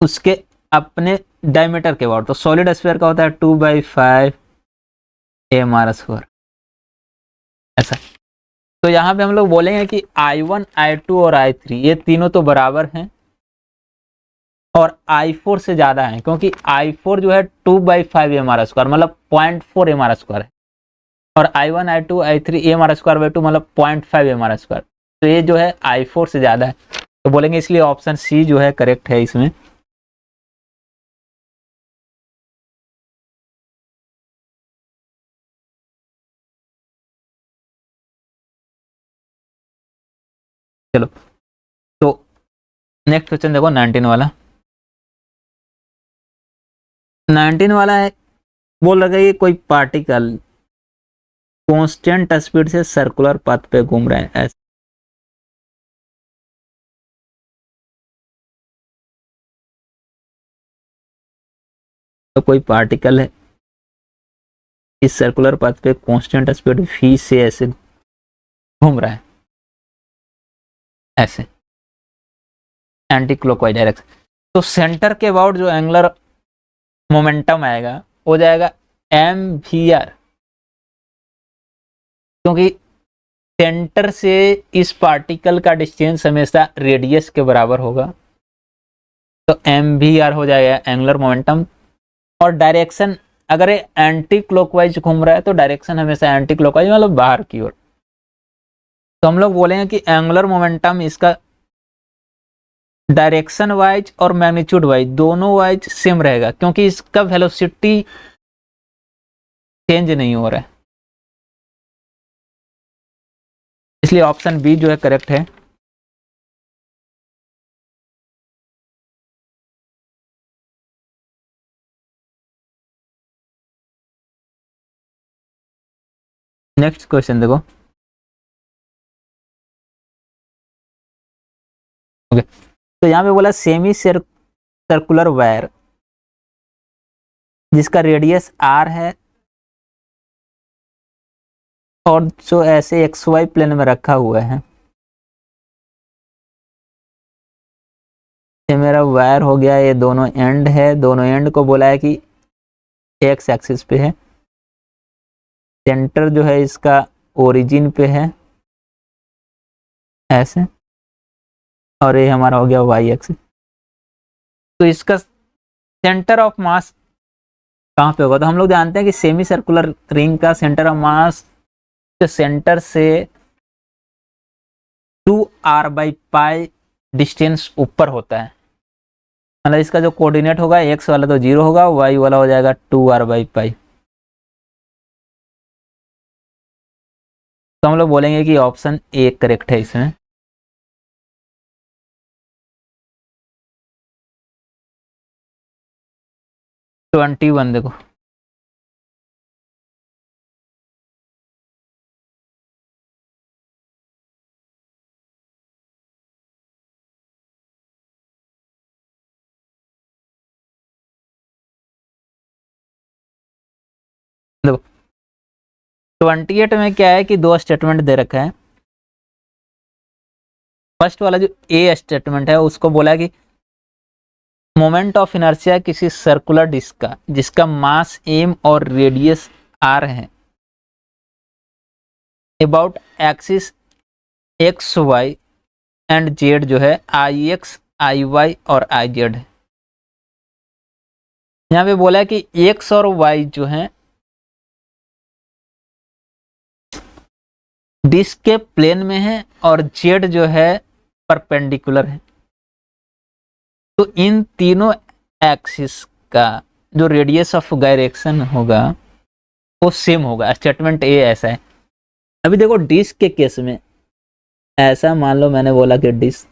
उसके अपने डायमीटर के अबाउट, तो सॉलिड स्फीयर का होता है 2/5 mr², ऐसा। तो यहाँ पे हम लोग बोलेंगे कि I1 I2 और I3 ये तीनों तो बराबर हैं और I4 से ज्यादा है, क्योंकि I4 जो है 2/5 mr², मतलब 0.4 mr² है, और I1 I2 I3 mr²/2 मतलब 0.5 mr², तो ये जो है I4 से ज्यादा है, तो बोलेंगे इसलिए ऑप्शन सी जो है करेक्ट है इसमें। चलो तो नेक्स्ट क्वेश्चन देखो 19 वाला। 19 वाला है, बोल रहा है ये कोई पार्टिकल कांस्टेंट स्पीड से सर्कुलर पाथ पे घूम रहे हैं, ऐसे। तो कोई पार्टिकल है इस सर्कुलर पाथ पे कांस्टेंट स्पीड v से ऐसे घूम रहा है, ऐसे एंटी क्लॉकवाइज डायरेक्शन। तो सेंटर के अबाउट जो एंगुलर मोमेंटम आएगा हो जाएगा mvr, क्योंकि सेंटर से इस पार्टिकल का डिस्टेंस हमेशा रेडियस के बराबर होगा, तो mvr हो जाएगा एंगुलर मोमेंटम। और डायरेक्शन अगर ये एंटी क्लॉकवाइज घूम रहा है तो डायरेक्शन हमेशा एंटी क्लॉकवाइज मतलब बाहर की ओर, तो हम लोग बोलेंगे कि एंगुलर मोमेंटम इसका डायरेक्शन वाइज और मैग्नीट्यूड वाइज दोनों वाइज सेम रहेगा, क्योंकि इसका वेलोसिटी चेंज नहीं हो रहा है, इसलिए ऑप्शन बी जो है करेक्ट है। नेक्स्ट क्वेश्चन देखो। ओके, तो यहाँ पे बोला सेमी सर्कुलर वायर जिसका रेडियस r है और जो ऐसे XY प्लेन में रखा हुआ है, ये मेरा वायर हो गया, ये दोनों एंड है, दोनों एंड को बोला है कि x एक्सिस पे है, सेंटर जो है इसका ओरिजिन पे है ऐसे, और ये हमारा हो गया y एक्सिस। तो इसका सेंटर ऑफ मास कहाँ पे होगा, तो हम लोग जानते हैं कि सेमी सर्कुलर रिंग का सेंटर ऑफ मास के सेंटर से 2r/π डिस्टेंस ऊपर होता है, मतलब इसका जो कोऑर्डिनेट होगा x वाला तो 0 होगा, y वाला हो जाएगा 2r/π। तो हम लोग बोलेंगे कि ऑप्शन ए करेक्ट है इसमें। ट्वेंटी वन देखो। देखो 28 में क्या है कि दो स्टेटमेंट दे रखा है। फर्स्ट वाला जो ए स्टेटमेंट है उसको बोला कि मोमेंट ऑफ इनर्शिया किसी सर्कुलर डिस्क का जिसका मास m और रेडियस r है about axis X Y and Z जो है आई एक्स आई वाई और आई जेड है। यहाँ पे बोला है कि एक्स और वाई जो है डिस्क के प्लेन में है और जेड जो है परपेंडिकुलर है। तो इन तीनों एक्सिस का जो रेडियस ऑफ गायरेक्शन होगा वो सेम होगा। स्टेटमेंट ए ऐसा है। अभी देखो डिस्क के केस में ऐसा मान लो मैंने बोला कि डिस्क,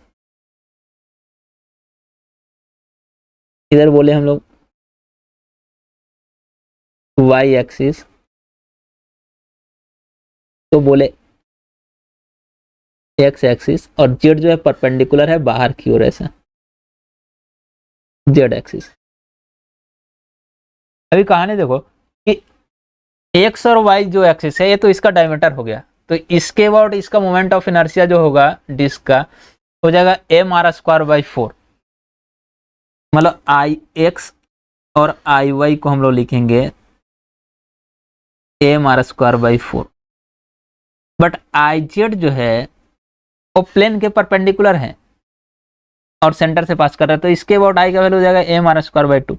इधर बोले हम लोग वाई एक्सिस, तो बोले एक्स एक्सिस, और जेड जो है परपेंडिकुलर है बाहर की ओर ऐसा जेड एक्सिस। अभी कहानी देखो कि एक्स और वाई जो एक्सिस है ये तो इसका डायमीटर हो गया, तो इसके अबाउट इसका मोमेंट ऑफ इनर्शिया जो होगा डिस्क का हो जाएगा एम आर स्क्वायर बाई 4। मतलब आई एक्स और आई वाई को हम लोग लिखेंगे M R square by 4। But I Z जो है वो प्लेन के परपेंडिकुलर है और सेंटर से पास कर रहा है, तो इसके अबाउट आई का वैल्यू हो जाएगा एम आर स्क्वायर बाई 2।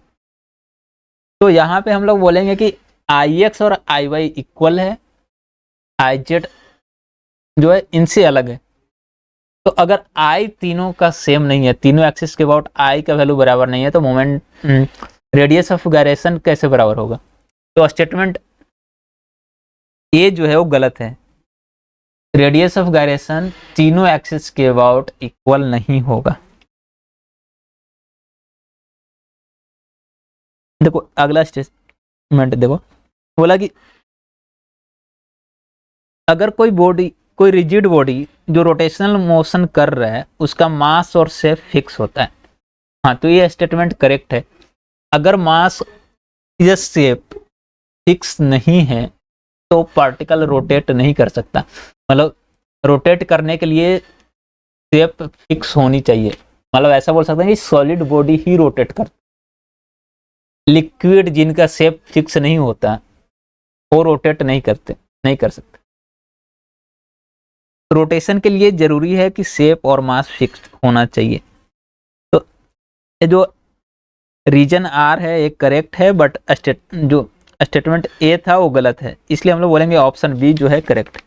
तो यहाँ पे हम लोग बोलेंगे कि आई एक्स और आई वाई इक्वल है, आई जेड जो है इनसे अलग है। तो अगर आई तीनों का सेम नहीं है, तीनों एक्सिस के अबाउट आई का वैल्यू बराबर नहीं है, तो मोमेंट रेडियस ऑफ गायरेशन कैसे बराबर होगा? तो स्टेटमेंट ए जो है वो गलत है। रेडियस ऑफ गायरेशन तीनों एक्सिस के अबाउट इक्वल नहीं होगा। देखो अगला स्टेटमेंट देखो, बोला कि अगर कोई रिजिड बॉडी जो रोटेशनल मोशन कर रहा है उसका मास और शेप फिक्स होता है। हाँ, तो ये स्टेटमेंट करेक्ट है। अगर मास या शेप फिक्स नहीं है तो पार्टिकल रोटेट नहीं कर सकता। मतलब रोटेट करने के लिए शेप फिक्स होनी चाहिए। मतलब ऐसा बोल सकते हैं कि सॉलिड बॉडी ही रोटेट कर, लिक्विड जिनका शेप फिक्स नहीं होता वो रोटेट नहीं कर सकते। रोटेशन के लिए जरूरी है कि शेप और मास फिक्स होना चाहिए। तो ये जो रीजन आर है एक करेक्ट है, बट जो स्टेटमेंट ए था वो गलत है, इसलिए हम लोग बोलेंगे ऑप्शन बी जो है करेक्ट।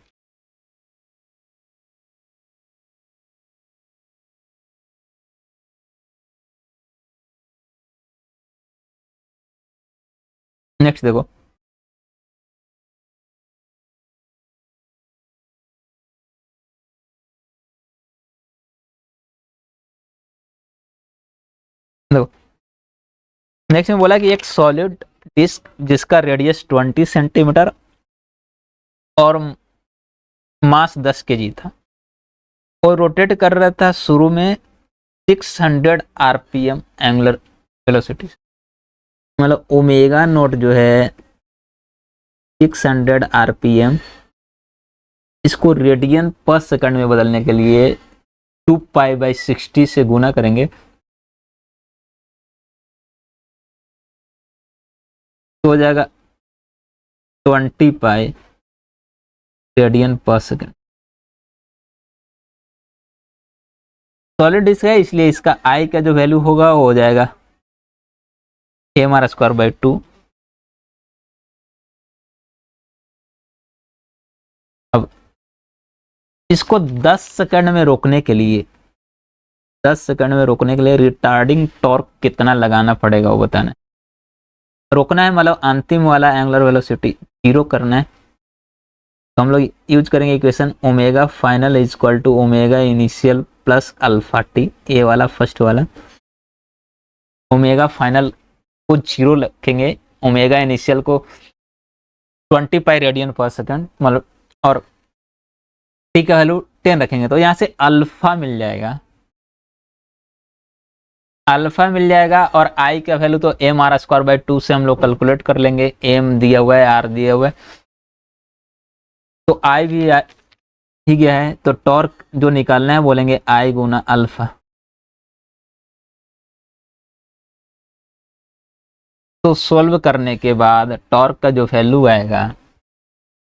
नेक्स्ट देखो, नेक्स्ट में बोला कि एक सॉलिड डिस्क जिसका रेडियस 20 सेंटीमीटर और मास 10 केजी था और रोटेट कर रहा था शुरू में 600 आरपीएम एंगुलर वेलोसिटी। मतलब ओमेगा नोट जो है 600 आरपीएम, इसको रेडियन पर सेकंड में बदलने के लिए 2π/60 से गुना करेंगे तो हो जाएगा 20π रेडियन पर सेकंड। सॉलिड डिस्क है इसलिए इसका आई का जो वैल्यू होगा वो हो जाएगा एम आर स्क्वायर बाई 2। अब इसको 10 सेकंड में रोकने के लिए 10 सेकंड में रोकने के लिए रिटार्डिंग टॉर्क कितना लगाना पड़ेगा वो बताना है। रोकना है मतलब अंतिम वाला एंगुलर वेलोसिटी 0 करना है। तो हम लोग यूज करेंगे equation omega final is equal to omega initial plus alpha T, A वाला फर्स्ट वाला। ओमेगा फाइनल को 0 रखेंगे, ओमेगा इनिशियल को 20π रेडियन पर सेकंड मतलब, और टी का वैल्यू 10 रखेंगे तो यहाँ से अल्फा मिल जाएगा। अल्फा मिल जाएगा और आई का वैल्यू तो एम आर स्क्वायर बाई 2 से हम लोग कैलकुलेट कर लेंगे। एम दिया हुआ है, आर दिया हुआ है, तो आई भी ही गया है, तो टॉर्क जो निकालना है बोलेंगे आई गुना अल्फा। तो सोल्व करने के बाद टॉर्क का जो वैल्यू आएगा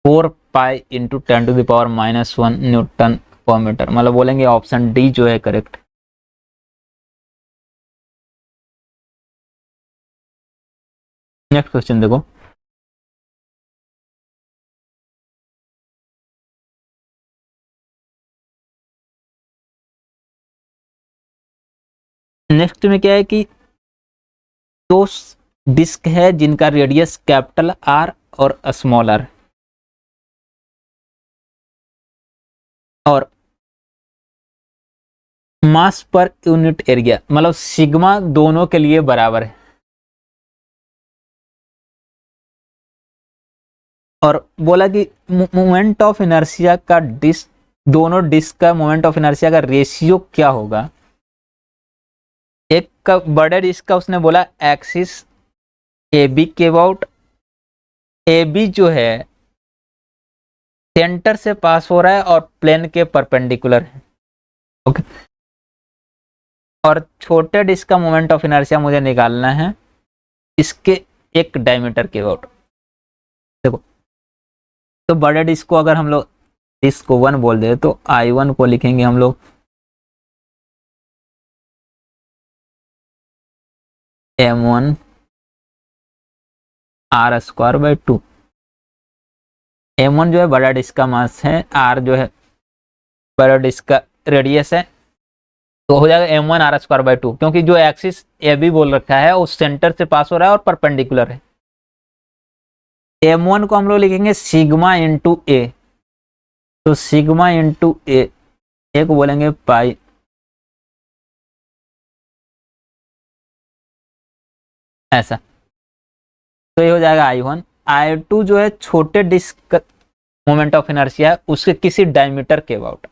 4π इंटू 10⁻⁻1 न्यूटन पर मीटर। मतलब बोलेंगे ऑप्शन डी जो है करेक्ट। नेक्स्ट क्वेश्चन देखो, नेक्स्ट में क्या है कि दो डिस्क है जिनका रेडियस कैपिटल आर और स्मॉल आर, और मास पर यूनिट एरिया मतलब सिग्मा दोनों के लिए बराबर है, और बोला कि मोमेंट ऑफ इनर्शिया का डिस्क, दोनों डिस्क का मोमेंट ऑफ इनर्शिया का रेशियो क्या होगा। एक का बड़े डिस्क का उसने बोला एक्सिस ए बी के अबाउट, ए बी जो है सेंटर से पास हो रहा है और प्लेन के परपेंडिकुलर है, ओके। और छोटे डिस्क का मोमेंट ऑफ इनर्शिया मुझे निकालना है इसके एक डायमीटर के अबाउट। देखो, तो बड़े डिस्क को अगर हम लोग डिस्क को 1 बोल दे तो I1 को लिखेंगे हम लोग m1 r square by 2। m1 जो है बड़ा डिस्क का मास है, r जो है बड़ा डिस्क का रेडियस है, तो हो जाएगा m1 r स्क्वायर बाई 2, क्योंकि जो एक्सिस ए बी बोल रखा है उस सेंटर से पास हो रहा है और परपेंडिकुलर है। m1 को हम लोग लिखेंगे सिग्मा इंटू ए, तो सिग्मा इंटू ए को बोलेंगे पाई, ऐसा। तो ये हो जाएगा I1। I2 जो है छोटे डिस्क मोमेंट ऑफ इनर्शिया है उसके किसी डायमीटर के अबाउट,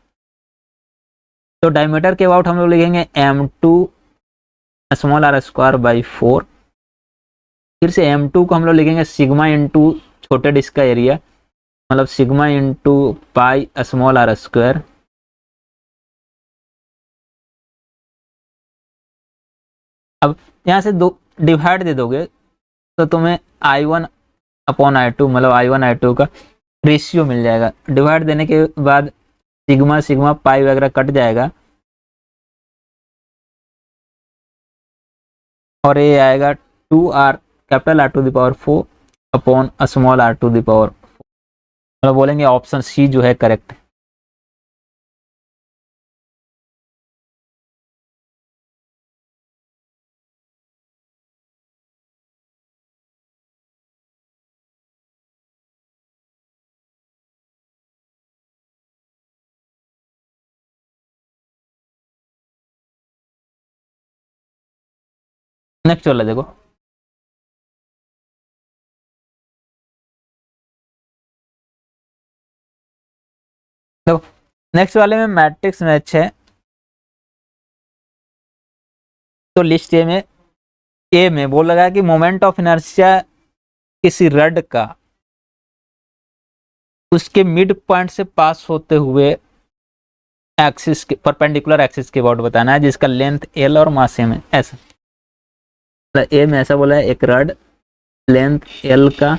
तो डायमीटर के अबाउट हम लोग लिखेंगे m2 small R square by 4। फिर से m2 को हम लोग लिखेंगे सिग्मा इंटू छोटे डिस्क का एरिया, मतलब sigma into pi small R square. अब यहाँ से दो डिवाइड दे दोगे तो तुम्हें I1 अपॉन I2 मतलब I1 I2 का रेशियो मिल जाएगा। डिवाइड देने के बाद सिग्मा सिग्मा पाई वगैरह कट जाएगा और ये आएगा 2r capital R to the power 4 upon small r to the power 4। मतलब बोलेंगे ऑप्शन सी जो है करेक्ट है। नेक्स्ट वाला देखो, देखो नेक्स्ट वाले में मैट्रिक्स मैच है, तो लिस्ट ए में बोल लगा कि मोमेंट ऑफ इनर्शिया किसी रड का उसके मिड पॉइंट से पास होते हुए एक्सिस के परपेंडिकुलर एक्सिस के अबाउट बताना है जिसका लेंथ एल और मास एम है। ऐसा ए में ऐसा बोला है, एक रड लेंथ एल का,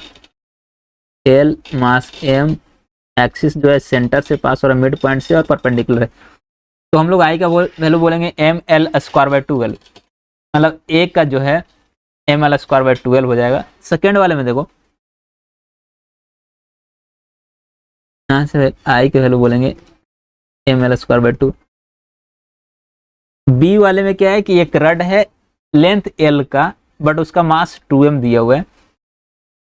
एल मास एम, एक्सिस जो है सेंटर से पास हो रहा है मिड पॉइंट से और परपेंडिकुलर है, तो हम लोग आई का वैल्यू बोलेंगे एम एल स्क्वायर बाई 12, मतलब ए का जो है एम एल स्क्वायर बाई 12 हो जाएगा। सेकेंड वाले में देखो, यहाँ से आई के वैल्यू बोलेंगे M L square by 2। B वाले में क्या है कि एक रड है लेंथ एल का बट उसका मास 2m दिया हुआ है,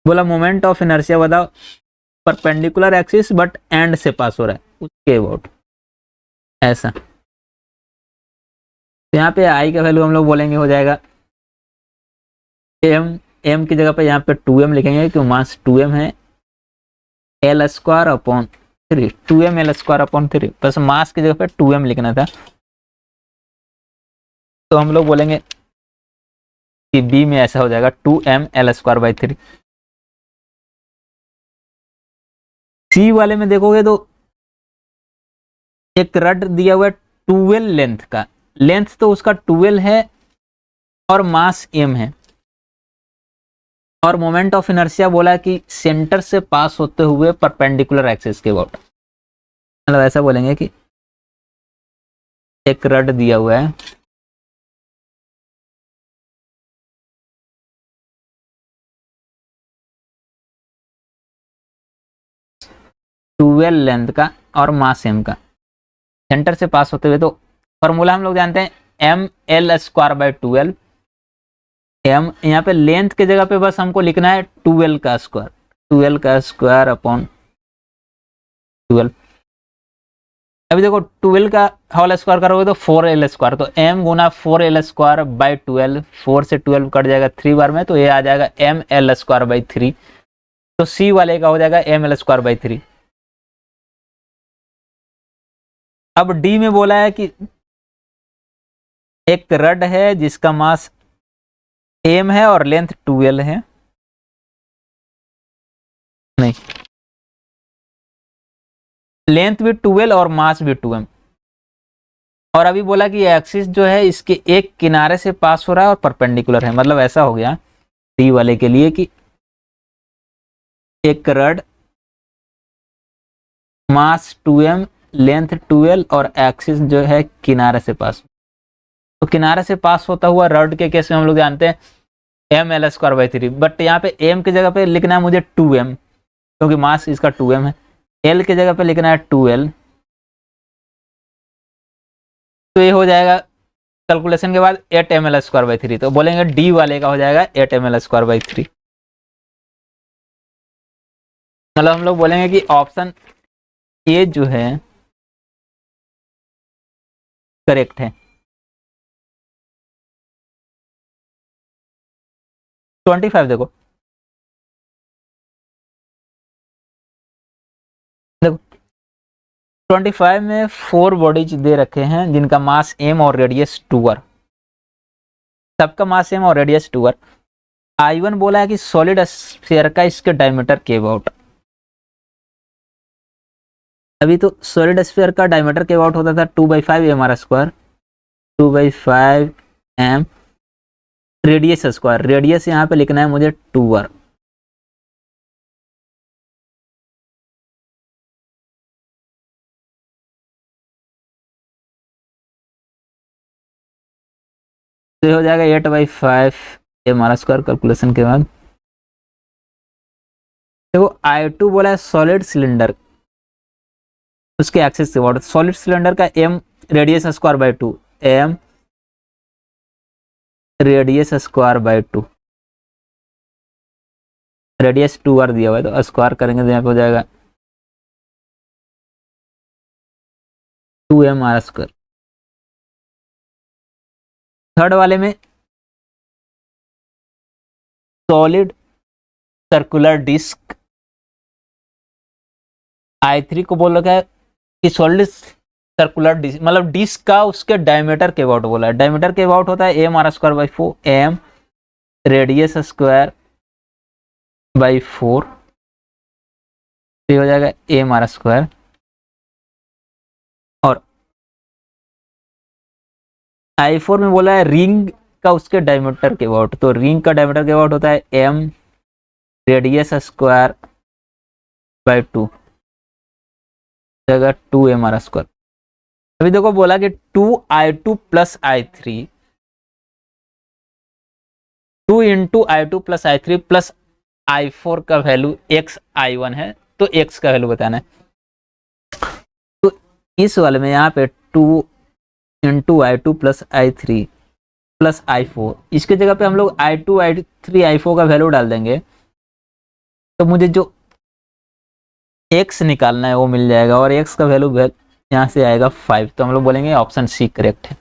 बोला मोमेंट ऑफ इनर्शिया बताओ परपेंडिकुलर एक्सिस बट एंड से पास हो रहा है उसके अबाउट। ऐसा, तो यहाँ पे आई का वैल्यू हम लोग बोलेंगे हो जाएगा एम की जगह पे यहाँ पे 2m लिखेंगे क्योंकि मास 2m है, L square upon 3, 2m L square upon 3, बस मास की जगह पे 2m लिखना था। तो हम लोग बोलेंगे कि बी में ऐसा हो जाएगा 2m एल स्क्वायर बाई 3। सी वाले में देखोगे तो एक रड दिया हुआ है 12 लेंथ का, लेंथ तो उसका 12 है और मास m है, और मोमेंट ऑफ इनर्शिया बोला कि सेंटर से पास होते हुए परपेंडिकुलर एक्सिस के अबाउट, मतलब ऐसा बोलेंगे कि एक रड दिया हुआ है 12 लेंथ का और मास m का, सेंटर से पास होते हुए। तो फॉर्मूला हम लोग जानते हैं M L square by 12। M यहाँ पे लेंथ के जगह पे बस हमको लिखना है 12 का स्क्वायर, 12 का स्क्वायर अपॉन 12। अभी देखो 12 का होल स्क्वायर करोगे तो 4l स्क्वायर, तो m Guna 4l square by 12, 4 से 12 कट जाएगा 3 बार में, तो ये आ जाएगा एम एल स्क्वायर बाई 3। तो सी वाले का हो जाएगा एम एल स्क्वायर बाई 3। अब डी में बोला है कि एक रड है जिसका मास m है और लेंथ 12 है, नहीं लेंथ भी 12 और मास भी 2m। और अभी बोला कि एक्सिस जो है इसके एक किनारे से पास हो रहा है और परपेंडिकुलर है। मतलब ऐसा हो गया डी वाले के लिए कि एक रड मास 2m, लेंथ 12 और एक्सिस जो है किनारे से पास। तो किनारे से पास होता हुआ रड के केस में हम लोग जानते हैं M L square by 3, but यहाँ पे m की जगह पे लिखना है मुझे 2m, क्योंकि मास इसका 2m है। l की जगह पे लिखना है 2l। तो ये हो जाएगा कैलकुलेशन के बाद 8 एम एल स्क्वायर बाई 3। तो बोलेंगे डी वाले का हो जाएगा 8 एम एल स्क्वायर बाई 3। मतलब हम लोग बोलेंगे कि ऑप्शन ए जो है करेक्ट है। 25 देखो, देखो 25 में 4 बॉडीज दे रखे हैं जिनका मास m और रेडियस 2r, सबका मास m और रेडियस 2r। I1 बोला है कि सॉलिड स्फीयर का इसके डायमीटर के अबाउट। अभी तो सॉलिड स्फीयर का डायमीटर के अबाउट होता था 2/5 m r square, 2/5 m radius square. Radius यहाँ पे लिखना है मुझे 2r। तो हो जाएगा 8/5 m r स्क्वायर कैलकुलेशन के बाद। देखो I2 बोला है सॉलिड सिलेंडर, उसके axis say about. Solid cylinder का m radius square by 2, m radius square by 2, radius 2r दिया हुआ है तो स्क्वायर करेंगे तो यहाँ पे हो जाएगा 2m r स्क्वायर। थर्ड वाले में सॉलिड सर्कुलर डिस्क I3 को बोल रखा है कि सॉलिड सर्कुलर डिस्क, मतलब डिस्क का उसके डायमीटर के अबाउट बोला है। डायमीटर के अबाउट होता है M R square by 4, M radius square by 4, तो हो जाएगा एम आर स्क्वायर। और I4 में बोला है रिंग का उसके डायमीटर के अबाउट, तो रिंग का डायमीटर के अबाउट होता है एम रेडियस स्क्वायर बाई 2, जगह 2m r स्क्वायर। अभी देखो बोला कि 2I2 plus I3, 2 into I2 plus I3 plus I4 का वैल्यू x I1 है, तो x का वैल्यू बताना है। तो इस वाले में यहाँ पे 2 into I2 plus I3 plus I4, इसके जगह पे हम लोग I2 I3 I4 का वैल्यू डाल देंगे, तो मुझे जो x निकालना है वो मिल जाएगा। और x का वैल्यू यहाँ से आएगा 5। तो हम लोग बोलेंगे ऑप्शन सी करेक्ट है।